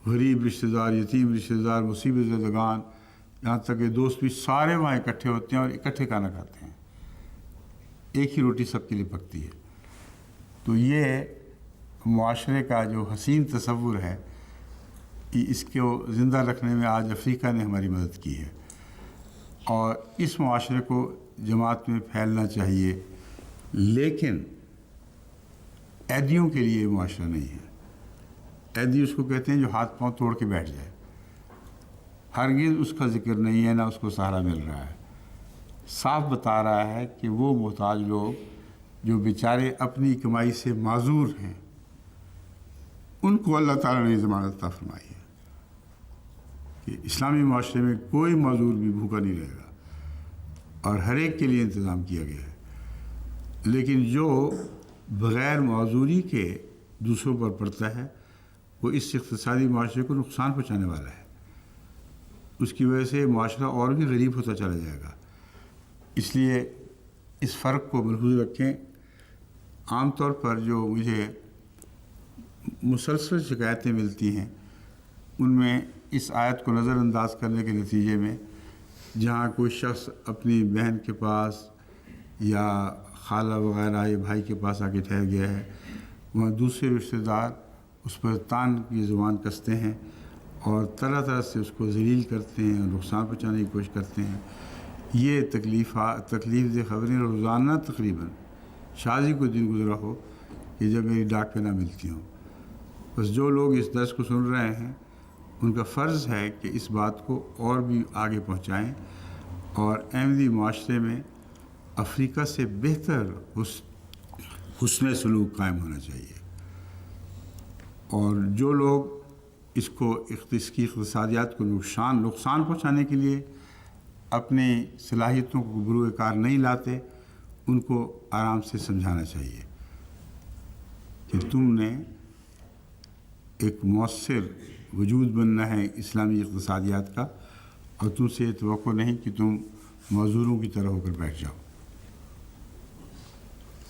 غریب رشتہ دار، یتیم رشتہ دار، مصیبت زدگان، یہاں تک کہ دوست بھی سارے وہاں اکٹھے ہوتے ہیں اور اکٹھے کھانا کھاتے ہیں، ایک ہی روٹی سب کے لیے پکتی ہے۔ تو یہ معاشرے کا جو حسین تصور ہے، اس کو زندہ رکھنے میں آج افریقہ نے ہماری مدد کی ہے، اور اس معاشرے کو جماعت میں پھیلنا چاہیے، لیکن عیدیوں کے لیے یہ معاشرہ نہیں ہے۔ عیدی اس کو کہتے ہیں جو ہاتھ پاؤں توڑ کے بیٹھ جائے، ہرگز اس کا ذکر نہیں ہے، نہ اس کو سہارا مل رہا ہے۔ صاف بتا رہا ہے کہ وہ محتاج لوگ جو بیچارے اپنی کمائی سے معذور ہیں، ان کو اللہ تعالیٰ نے ضمانت عطا فرمائی ہے کہ اسلامی معاشرے میں کوئی معذور بھی بھوکا نہیں رہے گا، اور ہر ایک کے لیے انتظام کیا گیا ہے۔ لیکن جو بغیر معذوری کے دوسروں پر پڑتا ہے، وہ اس اقتصادی معاشرے کو نقصان پہنچانے والا ہے، اس کی وجہ سے معاشرہ اور بھی غریب ہوتا چلا جائے گا۔ اس لیے اس فرق کو ملحوظ رکھیں۔ عام طور پر جو مجھے مسلسل شکایتیں ملتی ہیں، ان میں اس آیت کو نظر انداز کرنے کے نتیجے میں جہاں کوئی شخص اپنی بہن کے پاس یا خالہ وغیرہ یا بھائی کے پاس آ کے ٹھہر گیا ہے، وہاں دوسرے رشتہ دار اس پر تان کی زبان کستے ہیں اور طرح طرح سے اس کو ذلیل کرتے ہیں اور نقصان پہنچانے کی کوشش کرتے ہیں۔ یہ تکلیف دہ خبریں روزانہ تقریباً شادی کو دن گزرا ہو کہ جب میری ڈاک پہ نہ ملتی ہوں۔ بس جو لوگ اس درس کو سن رہے ہیں، ان کا فرض ہے کہ اس بات کو اور بھی آگے پہنچائیں، اور احمدی معاشرے میں افریقہ سے بہتر حسن سلوک قائم ہونا چاہیے، اور جو لوگ اس کی اقتصادیات کو نقصان پہنچانے کے لیے اپنی صلاحیتوں کو بروئے کار نہیں لاتے، ان کو آرام سے سمجھانا چاہیے کہ تم نے ایک مؤثر وجود بننا ہے اسلامی اقتصادیات کا، اور تم سے یہ توقع نہیں کہ تم معذوروں کی طرح ہو کر بیٹھ جاؤ۔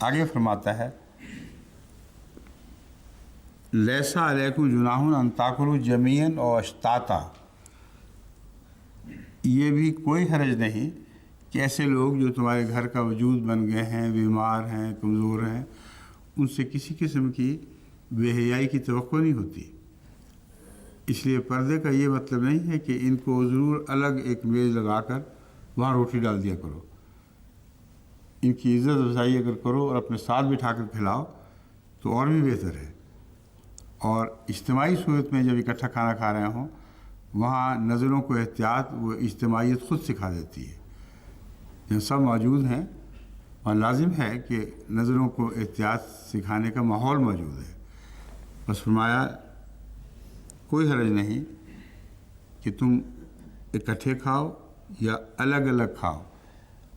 آگے فرماتا ہے، لیسا علیکم جناح ان تاکلوا جمیعا او اشتاتا، یہ بھی کوئی حرج نہیں کہ ایسے لوگ جو تمہارے گھر کا وجود بن گئے ہیں، بیمار ہیں، کمزور ہیں، ان سے کسی قسم کی بے حیائی کی توقع نہیں ہوتی۔ اس لیے پردے کا یہ مطلب نہیں ہے کہ ان کو ضرور الگ ایک میز لگا کر وہاں روٹی ڈال دیا کرو۔ ان کی عزت افزائی اگر کرو اور اپنے ساتھ بٹھا کر کھلاؤ تو اور بھی بہتر ہے، اور اجتماعی صورت میں جب اکٹھا کھانا کھا رہے ہوں، وہاں نظروں کو احتیاط و اجتماعیت خود سکھا دیتی ہے۔ جہاں سب موجود ہیں وہاں لازم ہے کہ نظروں کو احتیاط سکھانے کا ماحول موجود ہے۔ بس فرمایا کوئی حرج نہیں کہ تم اکٹھے کھاؤ یا الگ الگ کھاؤ۔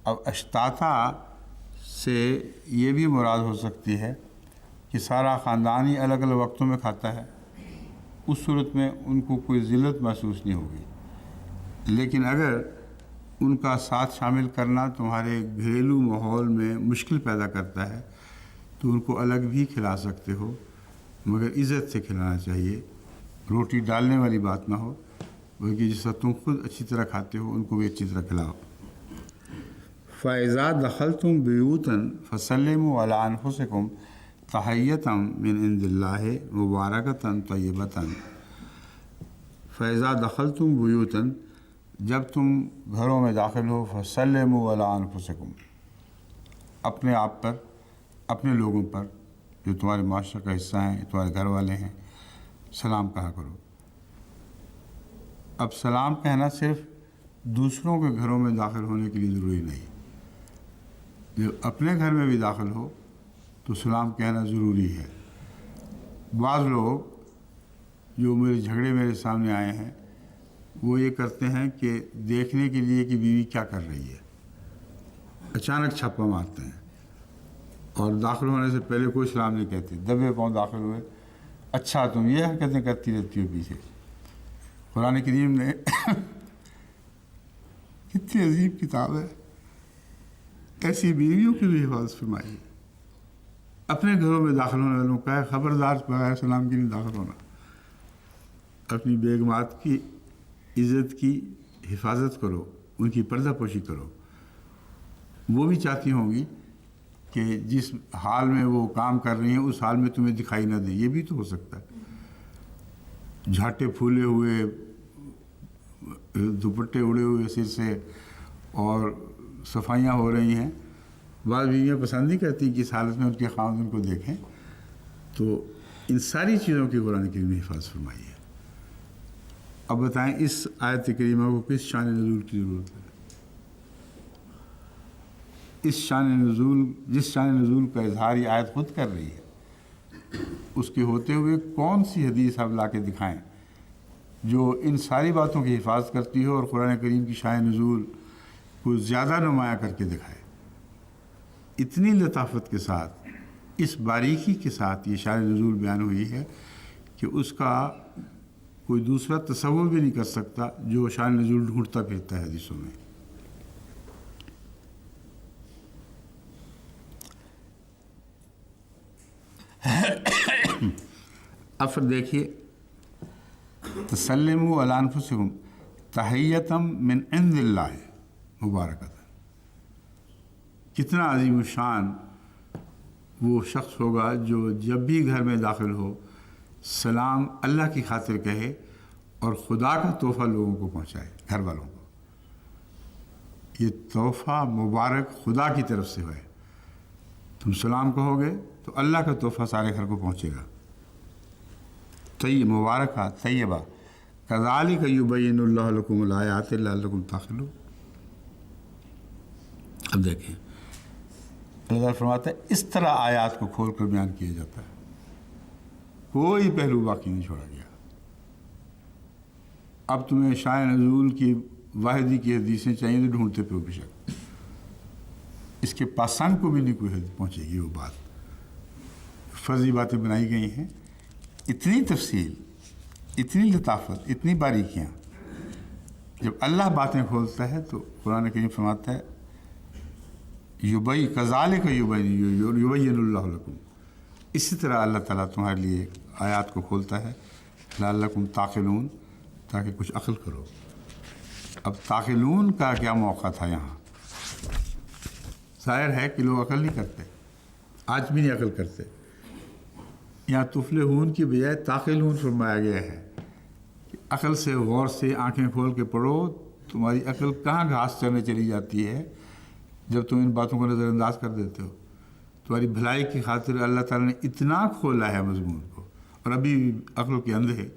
اب اشتاتا سے یہ بھی مراد ہو سکتی ہے کہ سارا خاندان ہی الگ الگ وقتوں میں کھاتا ہے، اس صورت میں ان کو کوئی ذلت محسوس نہیں ہوگی۔ لیکن اگر ان کا ساتھ شامل کرنا تمہارے گھریلو ماحول میں مشکل پیدا کرتا ہے تو ان کو الگ بھی کھلا سکتے ہو، مگر عزت سے کھلانا چاہیے۔ روٹی ڈالنے والی بات نہ ہو، بلکہ جس طرح تم خود اچھی طرح کھاتے ہو ان کو بھی اچھی طرح کھلاؤ۔ فَإِذَا دَخَلْتُمْ بُيُوتًا فَسَلِّمُوا عَلَىٰ أَنفُسِكُمْ تَحِيَّةً مِّنْ عِندِ اللَّهِ مُبَارَكَةً طَيِّبَةً۔ فَإِذَا دَخَلْتُمْ بُيُوتًا، جب تم گھروں میں داخل ہو، فَسَلِّمُوا عَلَىٰ أَنفُسِكُمْ، اپنے آپ پر، اپنے لوگوں پر جو تمہارے معاشرے کا حصہ ہیں، تمہارے گھر والے ہیں، سلام کہا کرو۔ اب سلام کہنا صرف دوسروں کے گھروں میں داخل ہونے کے لیے ضروری نہیں، جب اپنے گھر میں بھی داخل ہو تو سلام کہنا ضروری ہے۔ بعض لوگ جو میرے سامنے آئے ہیں وہ یہ کرتے ہیں کہ دیکھنے کے لیے کہ بیوی کیا کر رہی ہے اچانک چھاپا مارتے ہیں اور داخل ہونے سے پہلے کوئی سلام نہیں کہتے، دبے پاؤں داخل ہوئے، اچھا تم یہ حرکتیں کرتی رہتی ہو پیچھے۔ قرآن کریم نے کتنی عجیب کتاب ہے، ایسی بیویوں کی بھی حفاظت فرمائی ہے۔ اپنے گھروں میں داخل ہونے والوں کا ہے خبردار بغیر سلام کی نہیں داخل ہونا۔ اپنی بیگمات کی عزت کی حفاظت کرو، ان کی پردہ پوشی کرو۔ وہ بھی چاہتی ہوں گی کہ جس حال میں وہ کام کر رہی ہیں اس حال میں تمہیں دکھائی نہ دیں، یہ بھی تو ہو سکتا ہے۔ جھاٹے پھولے ہوئے، دوپٹے اڑے ہوئے سر سے اور صفائیاں ہو رہی ہیں، بعض بیویاں پسند نہیں کرتی کہ اس حالت میں ان کے خاوند ان کو دیکھیں۔ تو ان ساری چیزوں کی قرآن کریم نے حفاظت فرمائی ہے۔ اب بتائیں اس آیت کریمہ کو کس شان نزول کی ضرورت ہے؟ جس شان نزول کا اظہار یہ آیت خود کر رہی ہے، اس کے ہوتے ہوئے کون سی حدیث آپ لا کے دکھائیں جو ان ساری باتوں کی حفاظت کرتی ہو اور قرآن کریم کی شان نزول کو زیادہ نمایاں کر کے دکھائے۔ اتنی لطافت کے ساتھ، اس باریکی کے ساتھ یہ شان نزول بیان ہوئی ہے کہ اس کا کوئی دوسرا تصور بھی نہیں کر سکتا جو شان نزول ڈھونڈتا پھرتا ہے حدیثوں میں۔ اب پھر دیکھیے، تسلموا علی انفسکم تحیۃ من عند اللہ مبارکۃ، کتنا عظیم الشان وہ شخص ہوگا جو جب بھی گھر میں داخل ہو سلام اللہ کی خاطر کہے اور خدا کا تحفہ لوگوں کو پہنچائے، گھر والوں کو۔ یہ تحفہ مبارک خدا کی طرف سے ہے، تم سلام کہو گے تو اللہ کا تحفہ سارے گھر کو پہنچے گا۔ مبارکہ طیبہ، کذالک یبین اللہ لکم الآیات لعلکم تعقلون۔ اب دیکھیں، اللہ فرماتا ہے اس طرح آیات کو کھول کر بیان کیا جاتا ہے، کوئی پہلو باقی نہیں چھوڑا گیا۔ اب تمہیں شان نزول کی واحدی کی حدیثیں چاہیے تو ڈھونڈتے پہ بے شک، اس کے پاسنگ کو بھی نہیں کوئی حدیث پہنچے گی۔ وہ بات فرضی باتیں بنائی گئی ہیں، اتنی تفصیل، اتنی لطافت، اتنی باریکیاں، جب اللہ باتیں کھولتا ہے تو قرآن کریم فرماتا ہے کذالک یبین اللہ لکم، اسی طرح اللہ تعالیٰ تمہارے لیے آیات کو کھولتا ہے، لعلکم تعقلون، تاکہ کچھ عقل کرو۔ اب تعقلون کا کیا موقع تھا یہاں؟ ظاہر ہے کہ لوگ عقل نہیں کرتے، آج بھی نہیں عقل کرتے۔ یہاں تفلحون کی بجائے تعقلون فرمایا گیا ہے کہ عقل سے، غور سے آنکھیں کھول کے پڑھو، تمہاری عقل کہاں گھاس چرنے چلی جاتی ہے جب تم ان باتوں کو نظر انداز کر دیتے ہو۔ تمہاری بھلائی کی خاطر اللہ تعالیٰ نے اتنا کھولا ہے مضمون کو، اور ابھی عقل کے اندھے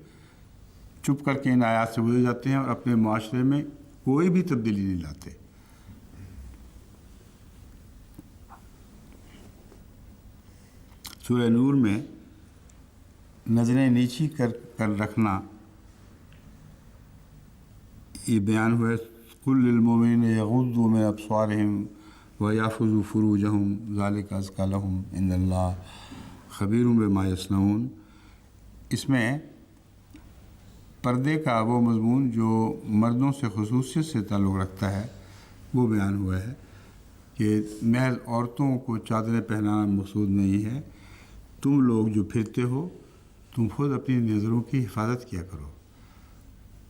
چپ کر کے ان آیات سے گزر جاتے ہیں اور اپنے معاشرے میں کوئی بھی تبدیلی نہیں لاتے۔ سورہ نور میں نظریں نیچی کر رکھنا یہ بیان ہوا ہے، قل للمؤمنین یغضوا من ابصارہم ویحفظوا فروجہم ذلک ازکی لہم ان اللہ خبیر بما یصنعون۔ اس میں پردے کا وہ مضمون جو مردوں سے خصوصیت سے تعلق رکھتا ہے وہ بیان ہوا ہے کہ محض عورتوں کو چادریں پہنانا مقصود نہیں ہے، تم لوگ جو پھرتے ہو تم خود اپنی نظروں کی حفاظت کیا کرو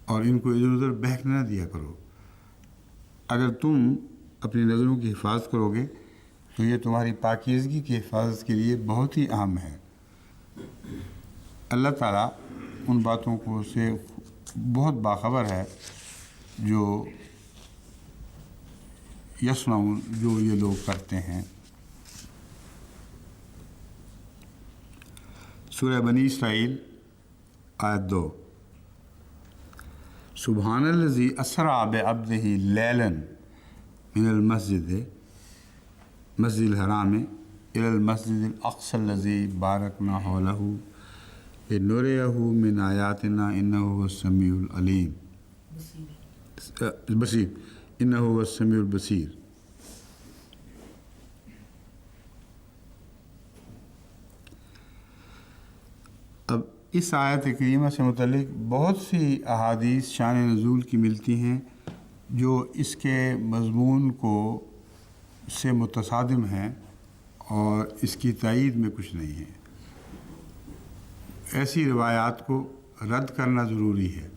اور ان کو ادھر ادھر بہکنے نہ دیا کرو۔ اگر تم اپنی نظروں کی حفاظت کرو گے تو یہ تمہاری پاکیزگی کی حفاظت کے لیے بہت ہی اہم ہے۔ اللہ تعالیٰ ان باتوں کو سے بہت باخبر ہے جو یصنعون، جو یہ لوگ کرتے ہیں۔ سورہ بنی اسرائیل آیت 2، سبحان الذی اسریٰ بعبدہ لیلا من المسجد مسجد الحرام الی المسجد الاقصی الذی بارکنا حولہ لنریہ من آیاتنا انہ هو السمیع العلیم بصیر انہ هو السمیع البصیر۔ اب اس آیت کریمہ سے متعلق بہت سی احادیث شان نزول کی ملتی ہیں جو اس کے مضمون کو سے متصادم ہیں اور اس کی تائید میں کچھ نہیں ہے۔ ایسی روایات کو رد کرنا ضروری ہے۔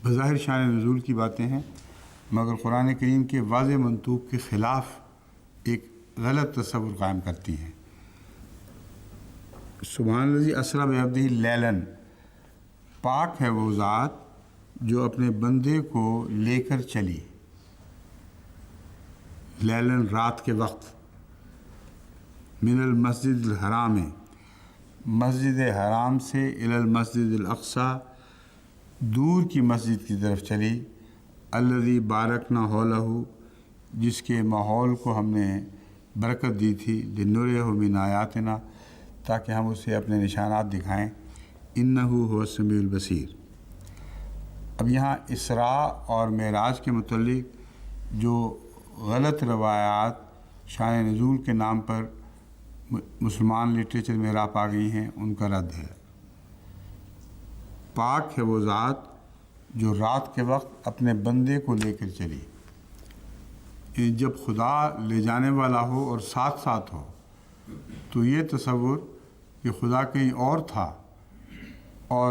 بظاہر شان نزول کی باتیں ہیں مگر قرآن کریم کے واضح منطوق کے خلاف ایک غلط تصور قائم کرتی ہیں۔ سبحان الذی اسریٰ بعبدہ لیلاً، پاک ہے وہ ذات جو اپنے بندے کو لے کر چلی، لیلاً رات کے وقت، من المسجد الحرام مسجد حرام سے الی المسجد الاقصی دور کی مسجد کی طرف چلی، الذی بارکنا حولہ جس کے ماحول کو ہم نے برکت دی تھی، لنریہ من آیاتنا تاکہ ہم اسے اپنے نشانات دکھائیں، انہ هو السمیع البصیر۔ اب یہاں اسراء اور معراج کے متعلق جو غلط روایات شان نزول کے نام پر مسلمان لٹریچر میں راہ پا گئی ہیں ان کا رد ہے۔ پاک ہے وہ ذات جو رات کے وقت اپنے بندے کو لے کر چلی۔ جب خدا لے جانے والا ہو اور ساتھ ساتھ ہو تو یہ تصور کہ خدا کہیں اور تھا اور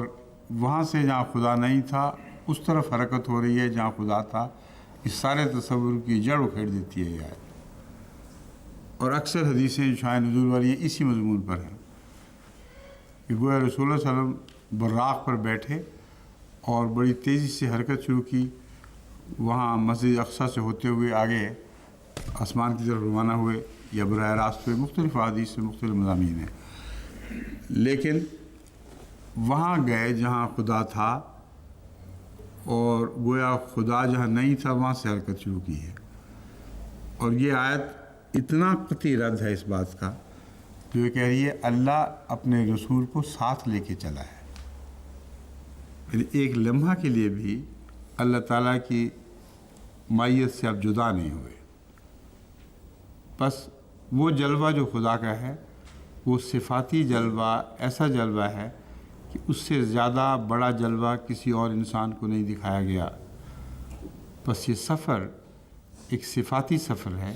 وہاں سے جہاں خدا نہیں تھا اس طرف حرکت ہو رہی ہے جہاں خدا تھا، اس سارے تصور کی جڑ اکھیڑ دیتی ہے یہ آیت۔ اور اکثر حدیثیں جو شان نزول والی ہیں اسی مضمون پر ہیں کہ گویا رسول اللہ صلی اللہ علیہ وسلم براق پر بیٹھے اور بڑی تیزی سے حرکت شروع کی، وہاں مسجد اقصی سے ہوتے ہوئے آگے آسمان کی طرف روانہ ہوئے یا براہ راست ہوئے، مختلف احادیث سے مختلف مضامین ہیں، لیکن وہاں گئے جہاں خدا تھا اور گویا خدا جہاں نہیں تھا وہاں سے حرکت شروع کی ہے۔ اور یہ آیت اتنا قطعی رد ہے اس بات کا جو یہ کہہ رہی ہے اللہ اپنے رسول کو ساتھ لے کے چلا ہے، یعنی ایک لمحہ کے لیے بھی اللہ تعالیٰ کی معیت سے آپ جدا نہیں ہوئے۔ بس وہ جلوہ جو خدا کا ہے وہ صفاتی جلوہ، ایسا جلوہ ہے کہ اس سے زیادہ بڑا جلوہ کسی اور انسان کو نہیں دکھایا گیا۔ بس یہ سفر ایک صفاتی سفر ہے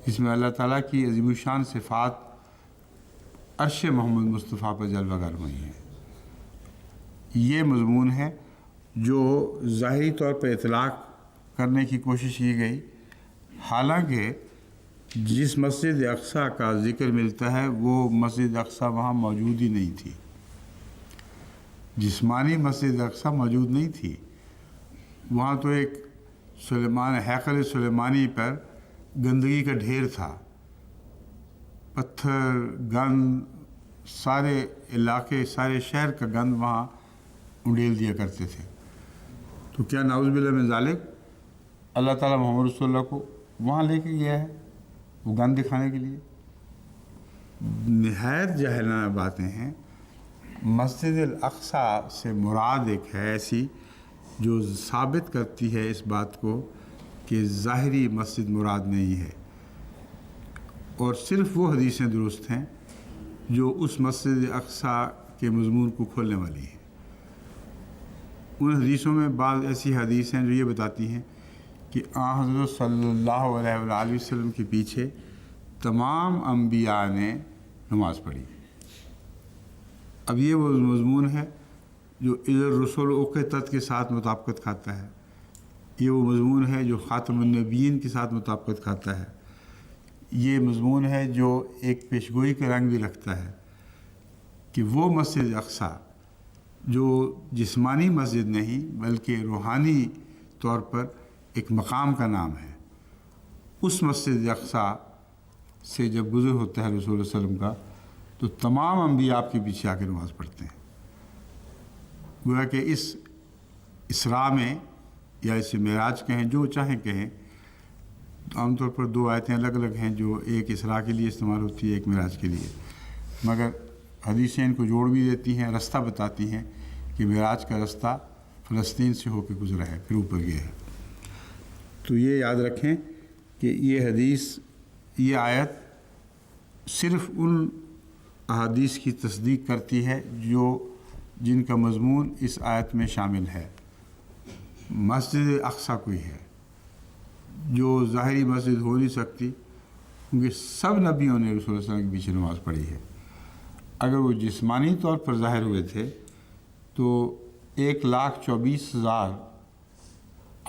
جس میں اللہ تعالیٰ کی عظیم الشان صفات عرش محمد مصطفیٰ پر جلوہ گر ہوئی ہیں۔ یہ مضمون ہے جو ظاہری طور پر اطلاق کرنے کی کوشش کی گئی، حالانکہ جس مسجد اقصی کا ذکر ملتا ہے وہ مسجد اقصی وہاں موجود ہی نہیں تھی، جسمانی مسجد اقصی موجود نہیں تھی، وہاں تو ایک ہیکل سلیمانی پر گندگی کا ڈھیر تھا، پتھر، گند، سارے علاقے، سارے شہر کا گند وہاں انڈیل دیا کرتے تھے۔ تو کیا نعوذ باللہ من ذالک اللہ تعالیٰ محمد رسول اللہ کو وہاں لے کے گیا ہے وہ گند دکھانے کے لیے؟ نہایت جاہلانہ باتیں ہیں۔ مسجد الاقصی سے مراد ایک ہے ایسی جو ثابت کرتی ہے اس بات کو کہ ظاہری مسجد مراد نہیں ہے، اور صرف وہ حدیثیں درست ہیں جو اس مسجد اقصی کے مضمون کو کھولنے والی ہیں۔ ان حدیثوں میں بعض ایسی حدیث ہیں جو یہ بتاتی ہیں کہ حضرت صلی اللہ علیہ وآلہ وسلم کے پیچھے تمام انبیاء نے نماز پڑھی۔ اب یہ وہ مضمون ہے جو اذا الرسول اقتت کے ساتھ مطابقت کھاتا ہے، یہ وہ مضمون ہے جو خاتم النبیین کے ساتھ مطابقت کھاتا ہے، یہ مضمون ہے جو ایک پیشگوئی کا رنگ بھی رکھتا ہے کہ وہ مسجد اقصی جو جسمانی مسجد نہیں بلکہ روحانی طور پر ایک مقام کا نام ہے، اس مسجد اقصی سے جب گزر ہوتا ہے رسول اللہ صلی اللہ علیہ وسلم کا تو تمام انبیاء آپ کے پیچھے آ کے نماز پڑھتے ہیں۔ گویا کہ اس اسراء میں یا اسے معراج کہیں جو چاہیں کہیں، عام طور پر دو آیتیں الگ الگ ہیں جو ایک اسراء کے لیے استعمال ہوتی ہے، ایک معراج کے لیے، مگر حدیثیں ان کو جوڑ بھی دیتی ہیں، رستہ بتاتی ہیں کہ معراج کا رستہ فلسطین سے ہو کے گزرا ہے، پھر اوپر گیا ہے۔ تو یہ یاد رکھیں کہ یہ حدیث، یہ آیت صرف ان احادیث کی تصدیق کرتی ہے جن کا مضمون اس آیت میں شامل ہے۔ مسجد اقصیٰ کوئی ہے جو ظاہری مسجد ہو نہیں سکتی، کیونکہ سب نبیوں نے رسول اللہ صلی اللہ علیہ وسلم کے پیچھے نماز پڑھی ہے۔ اگر وہ جسمانی طور پر ظاہر ہوئے تھے تو 1,24,000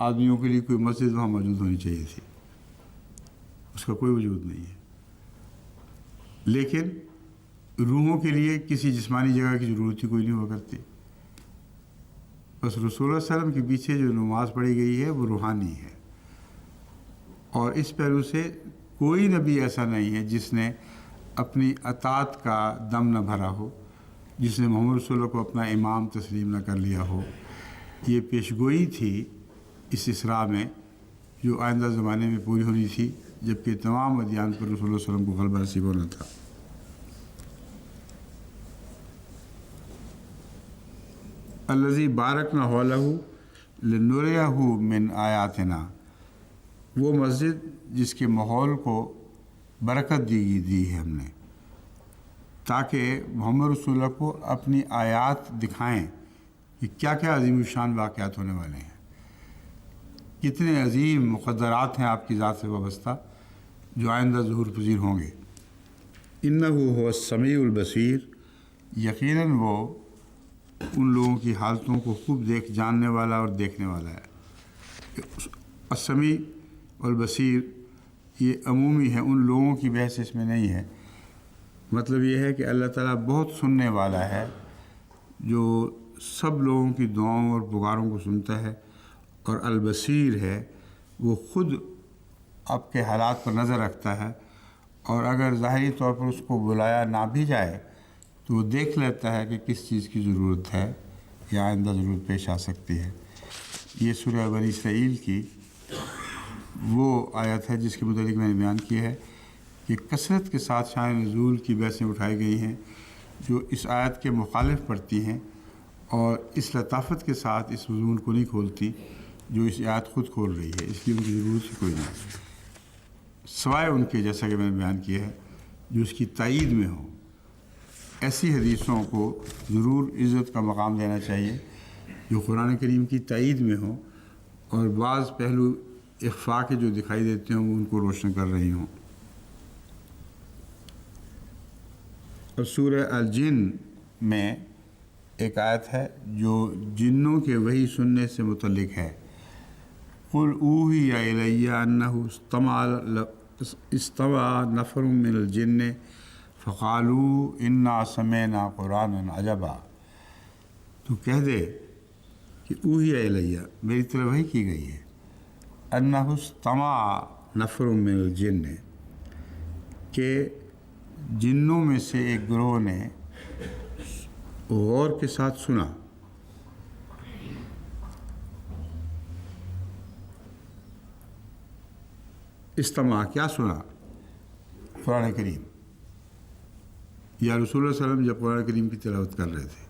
آدمیوں کے لیے کوئی مسجد وہاں موجود ہونی چاہیے تھی، اس کا کوئی وجود نہیں ہے۔ لیکن روحوں کے لیے کسی جسمانی جگہ کی ضرورت ہی کوئی نہیں ہوا کرتی، بس رسول اللہ صلی اللہ علیہ وسلم کے پیچھے جو نماز پڑھی گئی ہے وہ روحانی ہے۔ اور اس پہلو سے کوئی نبی ایسا نہیں ہے جس نے اپنی اطاعت کا دم نہ بھرا ہو، جس نے محمد رسول اللہ کو اپنا امام تسلیم نہ کر لیا ہو۔ یہ پیشگوئی تھی اس اسراء میں جو آئندہ زمانے میں پوری ہونی تھی، جبکہ تمام ادیان پر رسول اللہ صلی اللہ علیہ وسلم کو غلبہ نصیب ہونا تھا۔ الذی بارکنا حولہ لنریہ من آیاتنا، وہ مسجد جس کے ماحول کو برکت دی ہے ہم نے، تاکہ محمد رسول اللہ کو اپنی آیات دکھائیں کہ کیا کیا عظیم الشان واقعات ہونے والے ہیں، کتنے عظیم مقدرات ہیں آپ کی ذات سے وابستہ جو آئندہ ظہور پذیر ہوں گے۔ انہ هو السمیع البصیر، یقیناً وہ ان لوگوں کی حالتوں کو خوب جاننے والا اور دیکھنے والا ہے۔ السمیع اور بصیر یہ عمومی ہے، ان لوگوں کی بحث اس میں نہیں ہے۔ مطلب یہ ہے کہ اللہ تعالیٰ بہت سننے والا ہے، جو سب لوگوں کی دعاؤں اور پکاروں کو سنتا ہے، اور البصیر ہے، وہ خود آپ کے حالات پر نظر رکھتا ہے، اور اگر ظاہری طور پر اس کو بلایا نہ بھی جائے تو وہ دیکھ لیتا ہے کہ کس چیز کی ضرورت ہے یا آئندہ ضرورت پیش آ سکتی ہے۔ یہ سورہ بنی اسرائیل کی وہ آیت ہے جس کے متعلق میں نے بیان کیا ہے کہ کثرت کے ساتھ شان نزول کی بحثیں اٹھائی گئی ہیں جو اس آیت کے مخالف پڑتی ہیں، اور اس لطافت کے ساتھ اس مضمون کو نہیں کھولتی جو اس آیت خود کھول رہی ہے، اس لیے ان کی ضرورت ہی کوئی نہیں، سوائے ان کے جیسا کہ میں نے بیان کیا ہے جو اس کی تائید میں ہوں۔ ایسی حدیثوں کو ضرور عزت کا مقام دینا چاہیے جو قرآن کریم کی تائید میں ہوں، اور بعض پہلو اخفاء کے جو دکھائی دیتے ہوں وہ ان کو روشن کر رہی ہوں۔ اور سورہ الجن میں ایک آیت ہے جو جنوں کے وحی سننے سے متعلق ہے۔ قل اوحی الی انہ استمع نفر من الجن فقالوا انا سمعنا قرآنا عجبا، تو کہہ دے کہ اوحی الی، میری طرف وحی کی گئی ہے، انہ استمع نفر من الجن، کہ جنوں میں سے ایک گروہ نے غور کے ساتھ سنا۔ استماع کیا سنا؟ قرآن کریم، یا رسول اللہ صلی اللہ علیہ وسلم جب قرآن کریم کی تلاوت کر رہے تھے۔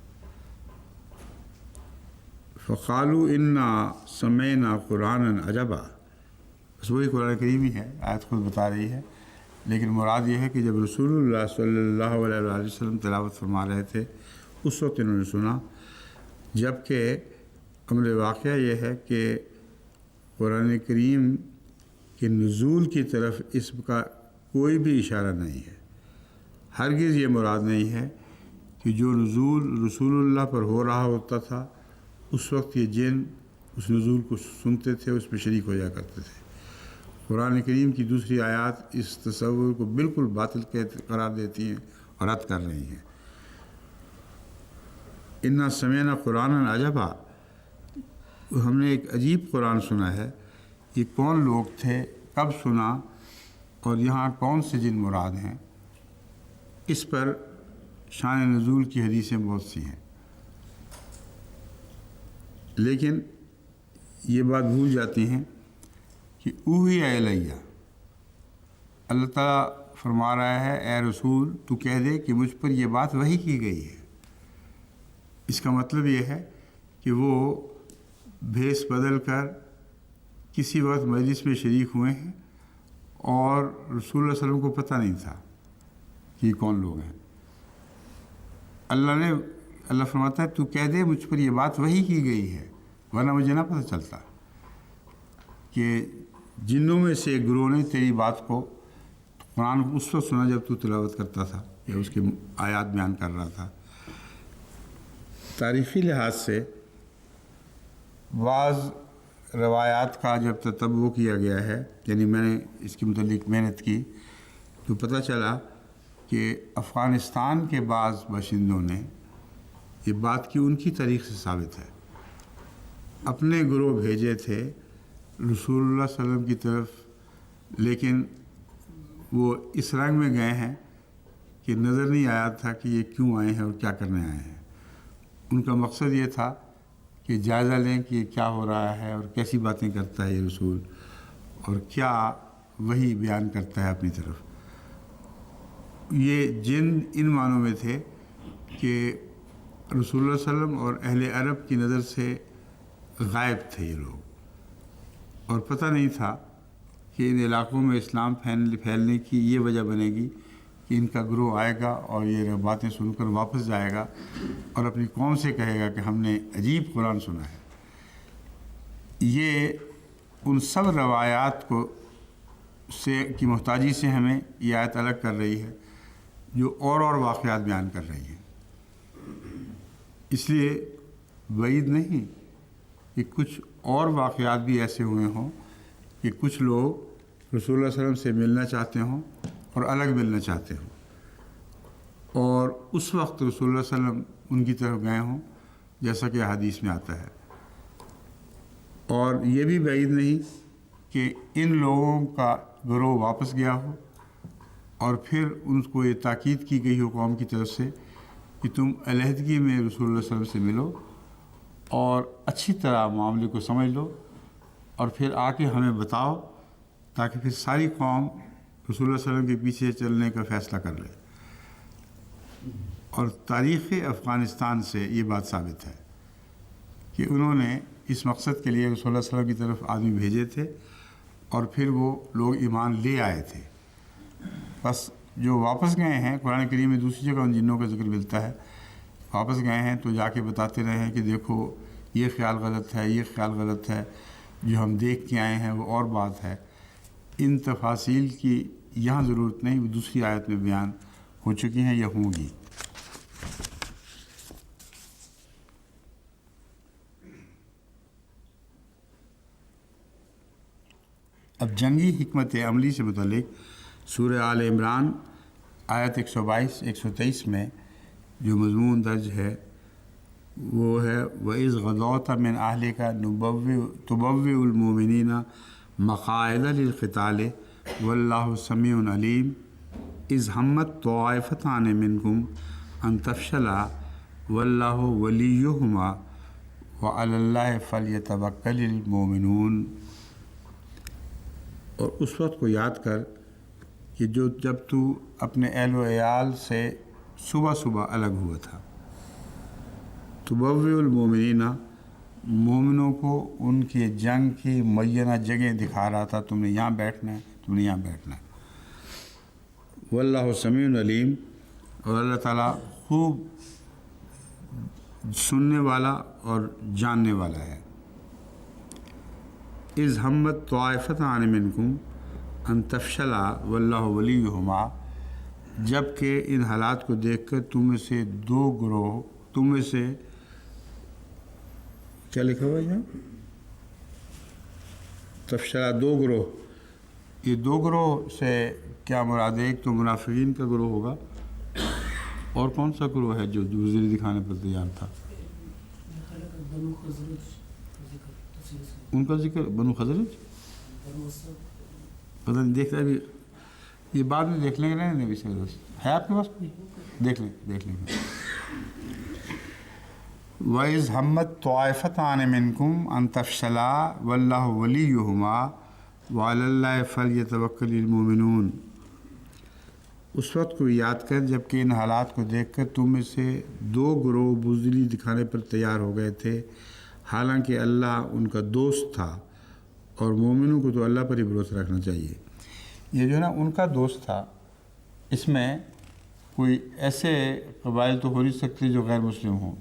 فقالوا انا سمعنا قرآنا عجبا، بس وہی قرآن کریم ہی ہے، آیت خود بتا رہی ہے، لیکن مراد یہ ہے کہ جب رسول اللہ صلی اللہ علیہ وآلہ وسلم تلاوت فرما رہے تھے اس وقت انہوں نے سنا، جبکہ امر واقعہ یہ ہے کہ قرآن کریم کہ نزول کی طرف اس کا کوئی بھی اشارہ نہیں ہے۔ ہرگز یہ مراد نہیں ہے کہ جو نزول رسول اللہ پر ہو رہا ہوتا تھا اس وقت یہ جن اس نزول کو سنتے تھے، اس میں شریک ہو جایا کرتے تھے۔ قرآن کریم کی دوسری آیات اس تصور کو بالکل باطل قرار دیتی ہیں اور رد کر رہی ہیں۔ انا سمعنا قرآنا عجبا، ہم نے ایک عجیب قرآن سنا ہے۔ یہ کون لوگ تھے، کب سنا، اور یہاں کون سے جن مراد ہیں، اس پر شان نزول کی حدیثیں بہت سی ہیں، لیکن یہ بات بھول جاتی ہیں کہ اوحی الیہ، اللہ تعالیٰ فرما رہا ہے اے رسول تو کہہ دے کہ مجھ پر یہ بات وحی کی گئی ہے۔ اس کا مطلب یہ ہے کہ وہ بھیس بدل کر کسی وقت مجلس میں شریک ہوئے ہیں اور رسول اللہ صلی اللہ علیہ وسلم کو پتہ نہیں تھا کہ یہ کون لوگ ہیں۔ اللہ فرماتا ہے تو کہہ دے مجھ پر یہ بات وحی کی گئی ہے، ورنہ مجھے نہ پتہ چلتا کہ جنوں میں سے گروہ نے تیری بات کو قرآن اس وقت سنا جب تو تلاوت کرتا تھا یا اس کے آیات بیان کر رہا تھا۔ تاریخی لحاظ سے بعض روایات کا جب تتبع کیا گیا ہے، یعنی میں نے اس کے متعلق محنت کی تو پتہ چلا کہ افغانستان کے بعض باشندوں نے یہ بات کی ان کی تاریخ سے ثابت ہے، اپنے گروہ بھیجے تھے رسول اللہ صلی اللہ علیہ وسلم کی طرف، لیکن وہ اس رنگ میں گئے ہیں کہ نظر نہیں آیا تھا کہ یہ کیوں آئے ہیں اور کیا کرنے آئے ہیں۔ ان کا مقصد یہ تھا کہ جائزہ لیں کہ یہ کیا ہو رہا ہے اور کیسی باتیں کرتا ہے یہ رسول اور کیا وہی بیان کرتا ہے اپنی طرف۔ یہ جن ان معنوں میں تھے کہ رسول اللہ صلی اللہ علیہ وسلم اور اہل عرب کی نظر سے غائب تھے یہ لوگ، اور پتہ نہیں تھا کہ ان علاقوں میں اسلام پھیلنے کی یہ وجہ بنے گی کہ ان کا گروہ آئے گا اور یہ باتیں سن کر واپس جائے گا اور اپنی قوم سے کہے گا کہ ہم نے عجیب قرآن سنا ہے۔ یہ ان سب روایات کی محتاجی سے ہمیں یہ آیت الگ کر رہی ہے جو اور واقعات بیان کر رہی ہیں۔ اس لیے بعید نہیں کہ کچھ اور واقعات بھی ایسے ہوئے ہوں کہ کچھ لوگ رسول اللہ صلی اللہ علیہ وسلم سے ملنا چاہتے ہوں اور الگ ملنا چاہتے ہوں، اور اس وقت رسول اللہ صلی اللہ علیہ وسلم ان کی طرف گئے ہوں جیسا کہ حدیث میں آتا ہے۔ اور یہ بھی بعید نہیں کہ ان لوگوں کا گروہ واپس گیا ہو اور پھر ان کو یہ تاکید کی گئی ہو قوم کی طرف سے کہ تم علیحدگی میں رسول اللہ صلی اللہ علیہ وسلم سے ملو اور اچھی طرح معاملے کو سمجھ لو اور پھر آ کے ہمیں بتاؤ، تاکہ پھر ساری قوم رسول اللہ صلی اللہ علیہ وسلم کے پیچھے چلنے کا فیصلہ کر لے۔ اور تاریخ افغانستان سے یہ بات ثابت ہے کہ انہوں نے اس مقصد کے لیے رسول اللہ صلی اللہ علیہ وسلم کی طرف آدمی بھیجے تھے اور پھر وہ لوگ ایمان لے آئے تھے۔ بس جو واپس گئے ہیں، قرآن کریم میں دوسری جگہ ان جنوں کا ذکر ملتا ہے، واپس گئے ہیں تو جا کے بتاتے رہے ہیں کہ دیکھو یہ خیال غلط ہے، یہ خیال غلط ہے، جو ہم دیکھ کے آئے ہیں وہ اور بات ہے۔ ان تفاصیل کی یہاں ضرورت نہیں، وہ دوسری آیت میں بیان ہو چکی ہیں یا ہوں گی۔ اب جنگی حکمت عملی سے متعلق سورہ آل عمران آیت 122 123 میں جو مضمون درج ہے وہ ہے وَإِذْ غَدَوْتَ مِنْ أَهْلِكَ تُبَوِّئُ الْمُؤْمِنِينَ مَقَاعِدَ لِلْقِتَالِ وَاللَّهُ سَمِيعٌ عَلِيمٌ إِذْ هَمَّتْ طَائِفَتَانِ مِنْكُمْ أَنْ تَفْشَلَا وَاللَّهُ وَلِيُّهُمَا وَعَلَى اللَّهِ فَلْيَتَوَكَّلِ الْمُؤْمِنُونَ۔ اور اس وقت کو یاد کر کہ جب تو اپنے اہل و عیال سے صبح صبح الگ ہوا تھا۔ تبوّئ المومنین، مومنوں کو ان کے جنگ کی معینہ جگہ دکھا رہا تھا، تم نے یہاں بیٹھنا ہے، تم نے یہاں بیٹھنا ہے۔ واللہ سمیع علیم، اور اللہ تعالیٰ خوب سننے والا اور جاننے والا ہے۔ اذ ہمت طائفتان منکم ان تفشلا واللہ ولیہما، جب کہ ان حالات کو دیکھ کر تم میں سے دو گروہ، تم میں سے کیا لکھا ہوا ہے یہاں؟ تفشلا، دو گروہ۔ یہ دو گروہ سے کیا مراد ہے؟ ایک تو منافقین کا گروہ ہوگا، اور کون سا گروہ ہے جو دوسری دکھانے پر تیار تھا؟ ان کا ذکر بنو خزرج، پتہ نہیں، دیکھ رہے یہ بعد میں دیکھ لیں گے، نہیں نبی صلی اللہ علیہ وسلم ہے آپ کے پاس کوئی؟ دیکھ لیں گے۔ وَإِذْ هَمَّتْ طَائِفَتَانِ مِنْكُمْ أَن تَفْشَلَا وَاللَّهُ وَلِيُّهُمَا وَعَلَى اللَّهِ فَلْيَتَوَكَّلِ الْمُؤْمِنُونَ۔ اس وقت کو یاد کر جب کہ ان حالات کو دیکھ کر تم میں سے 2 گروہ بزدلی دکھانے پر تیار ہو گئے تھے، حالانکہ اللہ ان کا دوست تھا، اور مومنوں کو تو اللہ پر ہی بھروسہ رکھنا چاہیے۔ یہ جو ہے نا ان کا دوست تھا، اس میں کوئی ایسے قبائل تو ہو نہیں سکتے جو غیر مسلم ہوں۔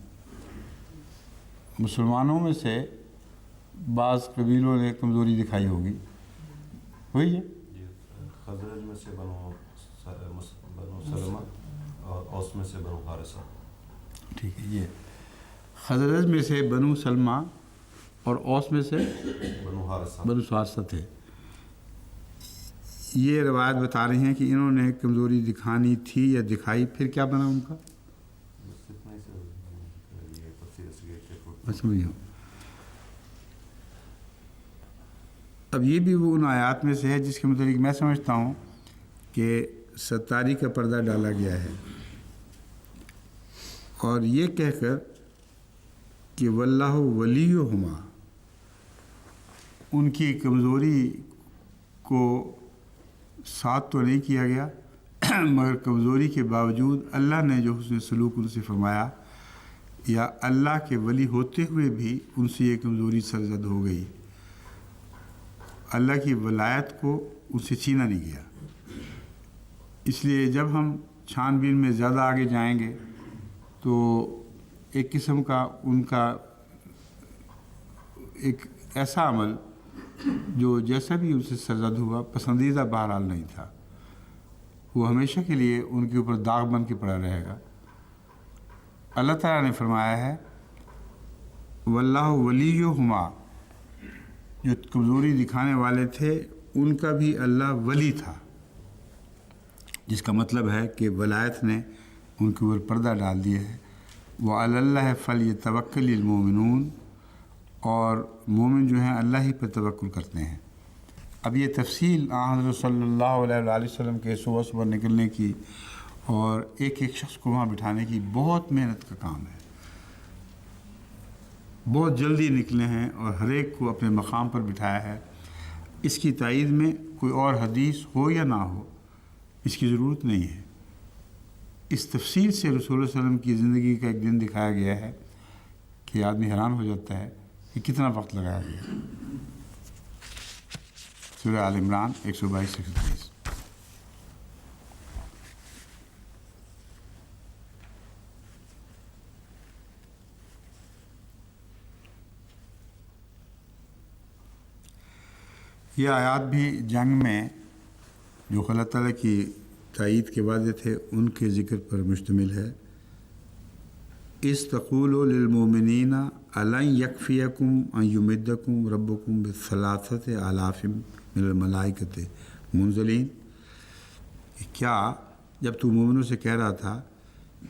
مسلمانوں میں سے بعض قبیلوں نے کمزوری دکھائی ہوگی، ہوئی ہے۔ خزرج میں سے بنو سلمہ اور اوس میں سے بنو حارثہ۔ ٹھیک ہے، یہ خزرج میں سے بنو سلمہ اور اوس میں سے بنو حارثہ تھے۔ یہ روایت بتا رہی ہیں کہ انہوں نے کمزوری دکھانی تھی یا دکھائی، پھر کیا بنا ان کا؟ سمجھو، اب یہ بھی وہ ان آیات میں سے ہے جس کے متعلق میں سمجھتا ہوں کہ ستاری کا پردہ ڈالا گیا ہے، اور یہ کہہ کر کہ واللہ ولیہما، ان کی کمزوری کو ساتھ تو نہیں کیا گیا، مگر کمزوری کے باوجود اللہ نے جو حسن سلوک ان سے فرمایا، یا اللہ کے ولی ہوتے ہوئے بھی ان سے یہ کمزوری سرزد ہو گئی، اللہ کی ولایت کو ان سے چھینا نہیں گیا۔ اس لیے جب ہم چھان بین میں زیادہ آگے جائیں گے تو ایک قسم کا ان کا ایک ایسا عمل جو جیسا بھی ان سے سرزد ہوا پسندیدہ بہرحال نہیں تھا، وہ ہمیشہ کے لیے ان کے اوپر داغ بن کے پڑا رہے گا۔ اللہ تعالیٰ نے فرمایا ہے واللہ ولیہما، جو کمزوری دکھانے والے تھے ان کا بھی اللہ ولی تھا، جس کا مطلب ہے کہ ولایت نے ان کے اوپر پردہ ڈال دیا ہے۔ وعلی اللہ فلیتوکل المؤمنون، اور مومن جو ہیں اللہ ہی پر توکل کرتے ہیں۔ اب یہ تفصیل حضرت صلی اللہ علیہ وآلہ وسلم کے صبح صبح نکلنے کی اور ایک ایک شخص کو وہاں بٹھانے کی بہت محنت کا کام ہے، بہت جلدی نکلے ہیں اور ہر ایک کو اپنے مقام پر بٹھایا ہے۔ اس کی تائید میں کوئی اور حدیث ہو یا نہ ہو، اس کی ضرورت نہیں ہے۔ اس تفصیل سے رسول اللہ علیہ وسلم کی زندگی کا ایک دن دکھایا گیا ہے کہ آدمی حیران ہو جاتا ہے کہ کتنا وقت لگایا گیا۔ سورہ آل عمران 122-123۔ یہ آیات بھی جنگ میں جو اللہ تعالیٰ کی تائید کے وعدے تھے ان کے ذکر پر مشتمل ہے۔ استقولوا للمؤمنین الن یکفیکم ان یمدکم ربکم بثلاثۃ آلاف من الملائکۃ منزلین، کیا جب تو مومنوں سے کہہ رہا تھا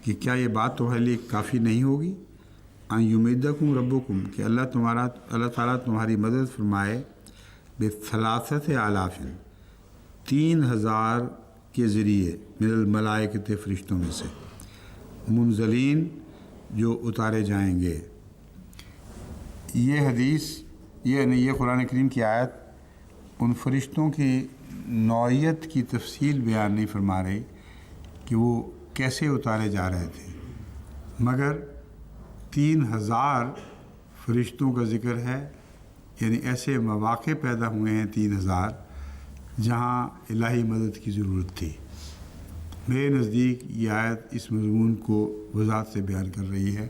کہ کیا یہ بات تمہارے لیے کافی نہیں ہوگی، ان یمدکم ربکم، کہ اللہ تعالیٰ تمہاری مدد فرمائے، بثلاثۃ آلاف، 3000 کے ذریعے، من الملائکۃ فرشتوں میں سے، منزلین جو اتارے جائیں گے۔ یہ حدیث یہ قرآن کریم کی آیت ان فرشتوں کی نوعیت کی تفصیل بیان نہیں فرما رہی کہ وہ کیسے اتارے جا رہے تھے، مگر 3000 فرشتوں کا ذکر ہے، یعنی ایسے مواقع پیدا ہوئے ہیں 3000 جہاں الہی مدد کی ضرورت تھی۔ میرے نزدیک یہ آیت اس مضمون کو وضاحت سے بیان کر رہی ہے،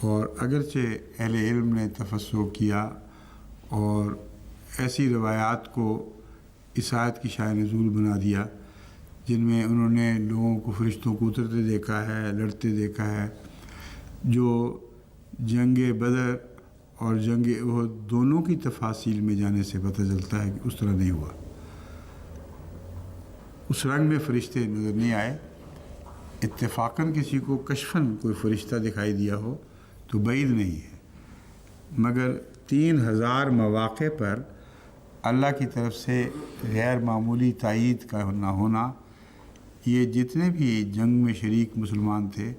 اور اگرچہ اہل علم نے تفسر کیا اور ایسی روایات کو اس آیت کی شاہ نزول بنا دیا جن میں انہوں نے لوگوں کو فرشتوں کو اترتے دیکھا ہے، لڑتے دیکھا ہے، جو جنگ بدر اور جنگ احد دونوں کی تفاصیل میں جانے سے پتہ چلتا ہے کہ اس طرح نہیں ہوا، اس رنگ میں فرشتے نظر نہیں آئے۔ اتفاقاً کسی کو کشفاً کوئی فرشتہ دکھائی دیا ہو تو بعید نہیں ہے، مگر 3000 مواقع پر اللہ کی طرف سے غیر معمولی تائید کا نہ ہونا، یہ جتنے بھی جنگ میں شریک مسلمان تھے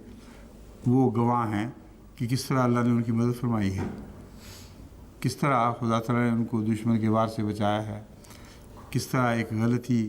وہ گواہ ہیں کہ کس طرح اللہ نے ان کی مدد فرمائی ہے، کس طرح خدا تعالیٰ نے ان کو دشمن کے وار سے بچایا ہے، کس طرح ایک غلطی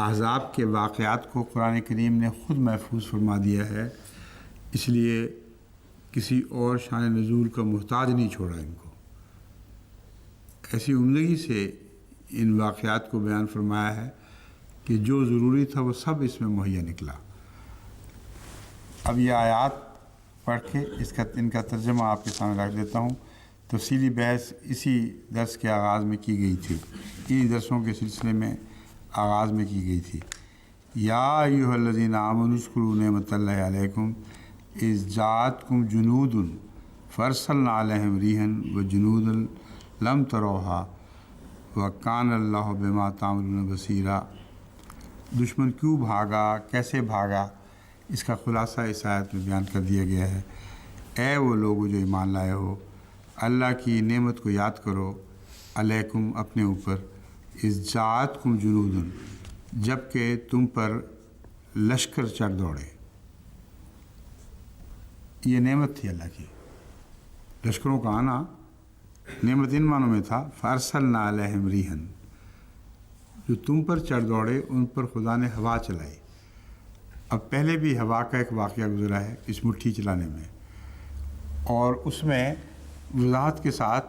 احزاب کے واقعات کو قرآن کریم نے خود محفوظ فرما دیا ہے، اس لیے کسی اور شان نزول کا محتاج نہیں چھوڑا ان کو، ایسی عمدگی سے ان واقعات کو بیان فرمایا ہے کہ جو ضروری تھا وہ سب اس میں مہیا نکلا۔ اب یہ آیات پڑھ کے ان کا ترجمہ آپ کے سامنے رکھ دیتا ہوں۔ تفصیلی بحث اسی درس کے آغاز میں کی گئی تھی، انہی درسوں کے سلسلے میں آغاز میں کی گئی تھی۔ یا ایھا الذین آمنوا اذکروا نعمت اللہ علیکم اذ جاءتکم جنود فارسلنا علیہم ریحا وجنودا لم تروها وکان اللہ بما تعملون بصیرا۔ دشمن کیوں بھاگا، کیسے بھاگا، اس کا خلاصہ اس آیت میں بیان کر دیا گیا ہے۔ اے وہ لوگ جو ایمان لائے ہو، اللہ کی نعمت کو یاد کرو علیکم اپنے اوپر، اذ جاءتکم جنود جب کہ تم پر لشکر چڑھ دوڑے۔ یہ نعمت تھی اللہ کی، لشکروں کا آنا نعمت ان معنوں میں تھا، فارسلنا علیہم ریحا، جو تم پر چڑھ دوڑے ان پر خدا نے ہوا چلائی۔ اب پہلے بھی ہوا کا ایک واقعہ گزرا ہے اس مٹھی چلانے میں، اور اس میں وضاحت کے ساتھ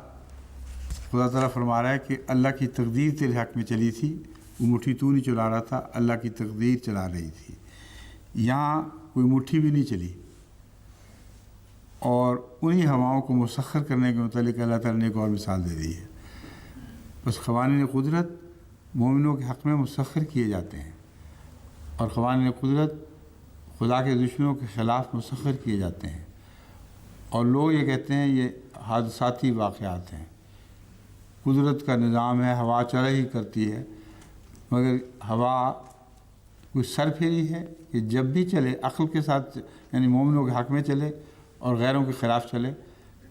خدا تعالیٰ فرما رہا ہے کہ اللہ کی تقدیر تیرے حق میں چلی تھی، وہ مٹھی تو نہیں چلا رہا تھا، اللہ کی تقدیر چلا رہی تھی۔ یہاں کوئی مٹھی بھی نہیں چلی، اور انہی ہواؤں کو مسخر کرنے کے متعلق اللہ تعالیٰ نے ایک اور مثال دے دی ہے۔ بس قوانین قدرت مومنوں کے حق میں مسخر کیے جاتے ہیں، اور قوانین قدرت خدا کے دشمنوں کے خلاف مسخر کیے جاتے ہیں، اور لوگ یہ کہتے ہیں یہ حادثاتی واقعات ہیں، قدرت کا نظام ہے، ہوا چلا ہی کرتی ہے، مگر ہوا کوئی سر پھیری ہے کہ جب بھی چلے عقل کے ساتھ، یعنی مومنوں کے حق میں چلے اور غیروں کے خلاف چلے،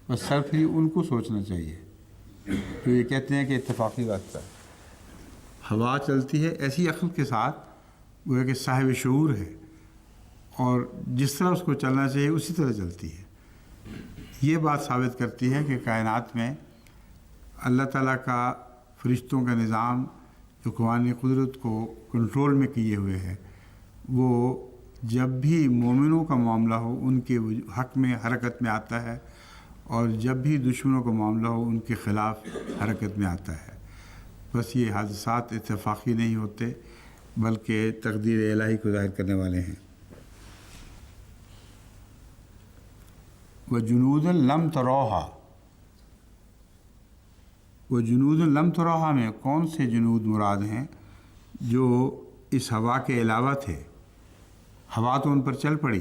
بس سر پھیری ان کو سوچنا چاہیے جو یہ کہتے ہیں کہ اتفاقی راستہ ہے۔ ہوا چلتی ہے ایسی عقل کے ساتھ وہ ہے کہ صاحب شعور ہے، اور جس طرح اس کو چلنا چاہیے اسی طرح چلتی ہے۔ یہ بات ثابت کرتی ہے کہ کائنات میں اللہ تعالیٰ کا فرشتوں کا نظام جو قوانین قدرت کو کنٹرول میں کیے ہوئے ہے، وہ جب بھی مومنوں کا معاملہ ہو ان کے حق میں حرکت میں آتا ہے، اور جب بھی دشمنوں کا معاملہ ہو ان کے خلاف حرکت میں آتا ہے۔ بس یہ حادثات اتفاقی نہیں ہوتے بلکہ تقدیر الہی کو ظاہر کرنے والے ہیں۔ وَجُنُودًا لَمْ تَرَوْهَا، وَجُنُودًا لَمْ تَرَوْهَا میں کون سے جنود مراد ہیں؟ جو اس ہوا کے علاوہ تھے، ہوا تو ان پر چل پڑی۔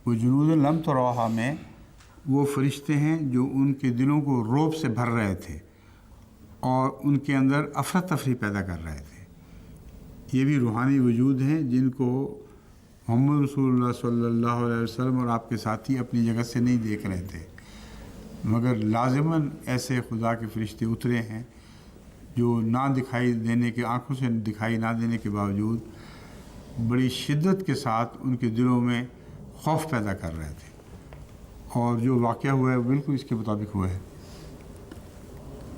وَجُنُودًا لَمْ تَرَوْهَا میں وہ فرشتے ہیں جو ان کے دلوں کو رعب سے بھر رہے تھے اور ان کے اندر افراتفری پیدا کر رہے تھے۔ یہ بھی روحانی وجود ہیں جن کو محمد رسول اللہ صلی اللہ علیہ وسلم اور آپ کے ساتھی اپنی جگہ سے نہیں دیکھ رہے تھے، مگر لازماً ایسے خدا کے فرشتے اترے ہیں جو نہ دکھائی دینے کے، آنکھوں سے دکھائی نہ دینے کے باوجود بڑی شدت کے ساتھ ان کے دلوں میں خوف پیدا کر رہے تھے، اور جو واقعہ ہوا ہے وہ بالکل اس کے مطابق ہوا ہے۔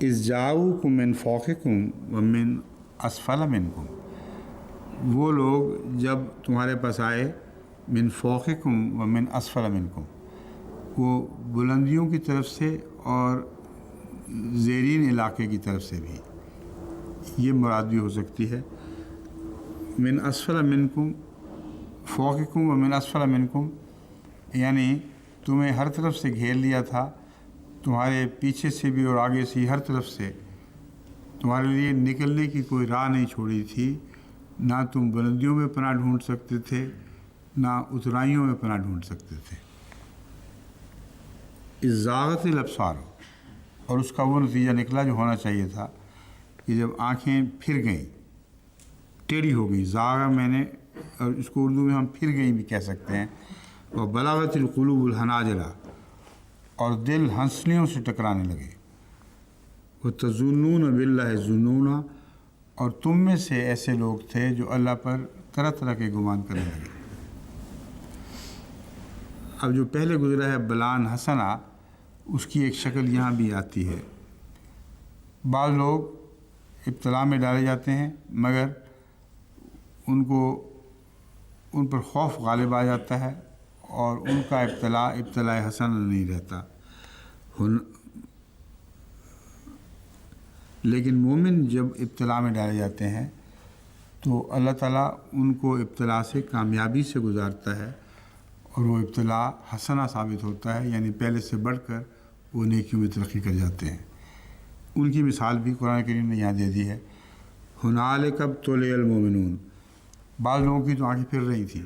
اذ جاؤکم من فوقکم ومن اسفل منکم، وہ لوگ جب تمہارے پاس آئے، من فوقکم ومن اسفل منکم، وہ بلندیوں کی طرف سے اور زیرین علاقے کی طرف سے بھی، یہ مراد بھی ہو سکتی ہے۔ من اسفل منکم، فوقکم ومن اسفل منکم، یعنی تمہیں ہر طرف سے گھیر لیا تھا، تمہارے پیچھے سے بھی اور آگے سے ہر طرف سے، تمہارے لیے نکلنے کی کوئی راہ نہیں چھوڑی تھی، نہ تم بلندیوں میں پناہ ڈھونڈ سکتے تھے نہ اترائیوں میں پناہ ڈھونڈ سکتے تھے۔ اذ زاغت الابصار، اور اس کا وہ نتیجہ نکلا جو ہونا چاہیے تھا کہ جب آنکھیں پھر گئیں، ٹیڑھی ہو گئی، زاغ میں نے، اور اس کو اردو میں ہم پھر گئیں بھی کہہ سکتے ہیں، اور بلغت القلوب الحناجر، اور دل ہنسلیوں سے ٹکرانے لگے، وتظنون باللہ الظنون، اور تم میں سے ایسے لوگ تھے جو اللہ پر طرح طرح کے گمان کرنے لگے۔ اب جو پہلے گزرا ہے بلان حسنہ، اس کی ایک شکل یہاں بھی آتی ہے۔ بعض لوگ ابتلا میں ڈالے جاتے ہیں مگر ان پر خوف غالب آ جاتا ہے اور ان کا ابتلاء حسن نہیں رہتا۔ لیکن مومن جب ابتلاء میں ڈالے جاتے ہیں تو اللہ تعالیٰ ان کو ابتلاء سے کامیابی سے گزارتا ہے اور وہ ابتلاء حسنہ ثابت ہوتا ہے، یعنی پہلے سے بڑھ کر وہ نیکیوں میں ترقی کر جاتے ہیں۔ ان کی مثال بھی قرآن کریم نے یہاں دے دی ہے۔ ہنالک ابتلی المومنون، بعض لوگوں کی تو آنکھیں پھر رہی تھیں،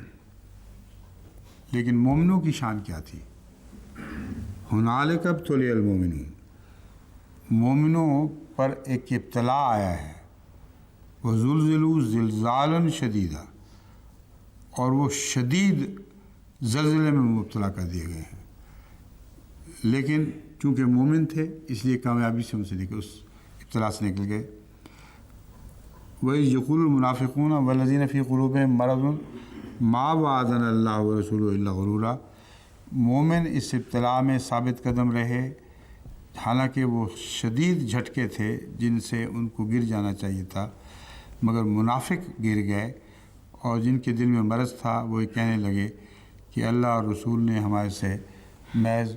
لیکن مومنوں کی شان کیا تھی؟ ہنالک ابتلی المومنون، مومنوں پر ایک ابتلاء آیا ہے، وزلزلوا زلزالا شدیدا، اور وہ شدید زلزلے میں مبتلا کر دیے گئے ہیں، لیکن چونکہ مومن تھے اس لیے کامیابی سے اس ابتلاء سے نکل گئے۔ وَإِذْ يَقُولُ الْمُنَافِقُونَ وَالَّذِينَ فِي قُلُوبِهِم مَّرَضٌ مَّا وَعَدَنَا اللَّهُ وَرَسُولُهُ إِلَّا غُرُورًا، مومن اس ابتلاء میں ثابت قدم رہے، حالانکہ وہ شدید جھٹکے تھے جن سے ان کو گر جانا چاہیے تھا، مگر منافق گر گئے اور جن کے دل میں مرض تھا وہ کہنے لگے کہ اللہ اور رسول نے ہمارے سے محض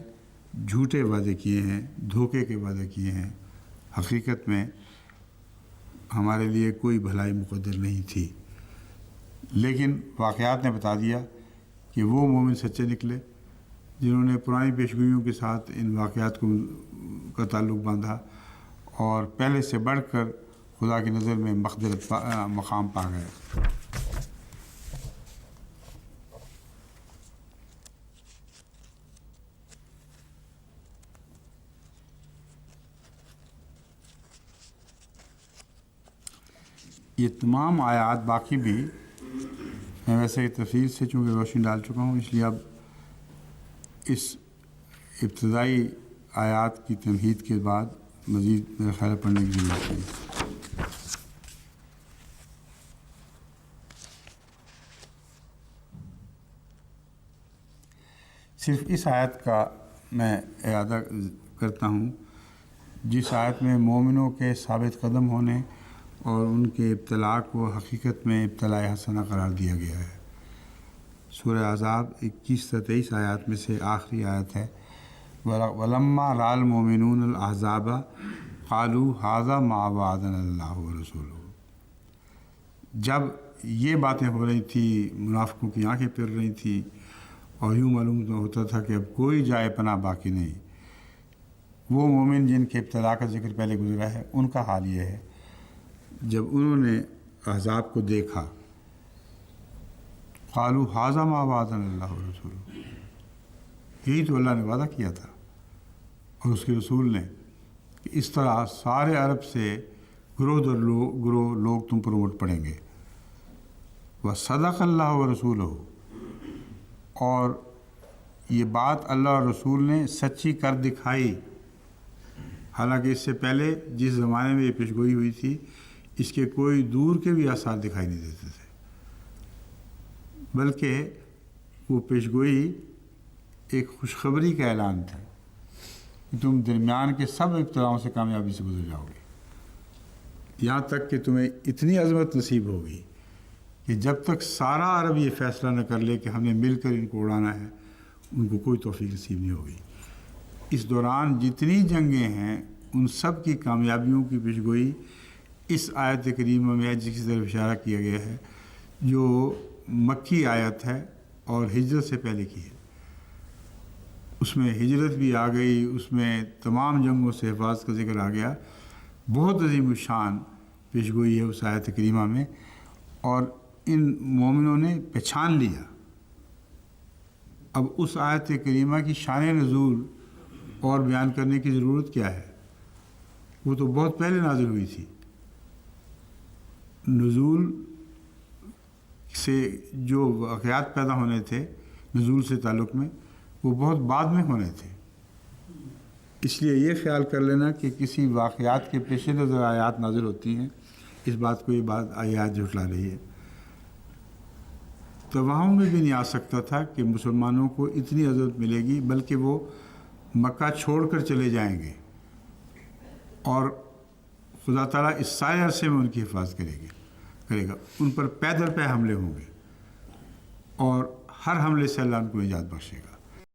جھوٹے وعدے کیے ہیں، دھوکے کے وعدے کیے ہیں، حقیقت میں ہمارے لیے کوئی بھلائی مقدر نہیں تھی۔ لیکن واقعات نے بتا دیا کہ وہ مومن سچے نکلے جنہوں نے پرانی پیشگوئیوں کے ساتھ ان واقعات کا تعلق باندھا اور پہلے سے بڑھ کر خدا کی نظر میں مقام پا گئے۔ یہ تمام آیات باقی بھی میں ویسے تفصیل سے چونکہ روشنی ڈال چکا ہوں، اس لیے اب اس ابتدائی آیات کی تمہید کے بعد مزید میرا خیال پڑھنے کی ضرورت ہے۔ صرف اس آیت کا میں اعادہ کرتا ہوں جس آیت میں مومنوں کے ثابت قدم ہونے اور ان کے ابتلاء کو حقیقت میں ابتلاء حسنہ قرار دیا گیا ہے۔ سورہ احزاب 21-23 آیات میں سے آخری آیت ہے، وَلَمَّا رَأَى الْمُؤْمِنُونَ الْأَحْزَابَ قَالُوا هَذَا مَا وَعَدَنَا اللَّهُ وَرَسُولُهُ، جب یہ باتیں ہو رہی تھیں منافقوں کی آنکھیں پھر رہی تھیں اور یوں معلوم ہوتا تھا کہ اب کوئی جائے پناہ باقی نہیں۔ وہ مومن جن کے ابتلاء کا ذکر پہلے گزرا ہے ان کا حال یہ ہے، جب انہوں نے احزاب کو دیکھا، قالوا ھذا ما وعدنا اللہ ورسولہ، یہی تو اللہ نے وعدہ کیا تھا اور اس کے رسول نے کہ اس طرح سارے عرب سے گروہ در گروہ لوگ تم پر امٹ پڑیں گے۔ وصدق اللہ ورسولہ، اور یہ بات اللہ اور رسول نے سچی کر دکھائی، حالانکہ اس سے پہلے جس زمانے میں یہ پیشگوئی ہوئی تھی اس کے کوئی دور کے بھی آثار دکھائی نہیں دیتے تھے، بلکہ وہ پیشگوئی ایک خوشخبری کا اعلان تھا کہ تم درمیان کے سب ابتلاؤں سے کامیابی سے گزر جاؤ گے، یہاں تک کہ تمہیں اتنی عظمت نصیب ہوگی کہ جب تک سارا عرب یہ فیصلہ نہ کر لے کہ ہم نے مل کر ان کو اڑانا ہے ان کو کوئی توفیق نصیب نہیں ہوگی۔ اس دوران جتنی جنگیں ہیں ان سب کی کامیابیوں کی پیشگوئی اس آیت کریمہ میں جس کی طرف اشارہ کیا گیا ہے، جو مکی آیت ہے اور ہجرت سے پہلے کی ہے۔ اس میں ہجرت بھی آ گئی، اس میں تمام جنگوں سے حفاظت کا ذکر آ گیا، بہت عظیم الشان پیشگوئی ہے اس آیت کریمہ میں، اور ان مومنوں نے پہچان لیا۔ اب اس آیت کریمہ کی شان نزول اور بیان کرنے کی ضرورت کیا ہے؟ وہ تو بہت پہلے نازل ہوئی تھی۔ نزول سے جو واقعات پیدا ہونے تھے نزول سے تعلق میں وہ بہت بعد میں ہونے تھے، اس لیے یہ خیال کر لینا کہ کسی واقعات کے پیش نظر آیات نازل ہوتی ہیں، اس بات کو یہ بات آیات جھٹلا رہی ہے۔ توہم میں بھی نہیں آ سکتا تھا کہ مسلمانوں کو اتنی عزت ملے گی، بلکہ وہ مکہ چھوڑ کر چلے جائیں گے اور خدا تعالیٰ اس سارے عرصے میں ان کی حفاظت کرے گی۔ کرے گا، ان پر پے در پے حملے ہوں گے، اور ہر حملے سے اللہ ان کو نجات بخشے گا۔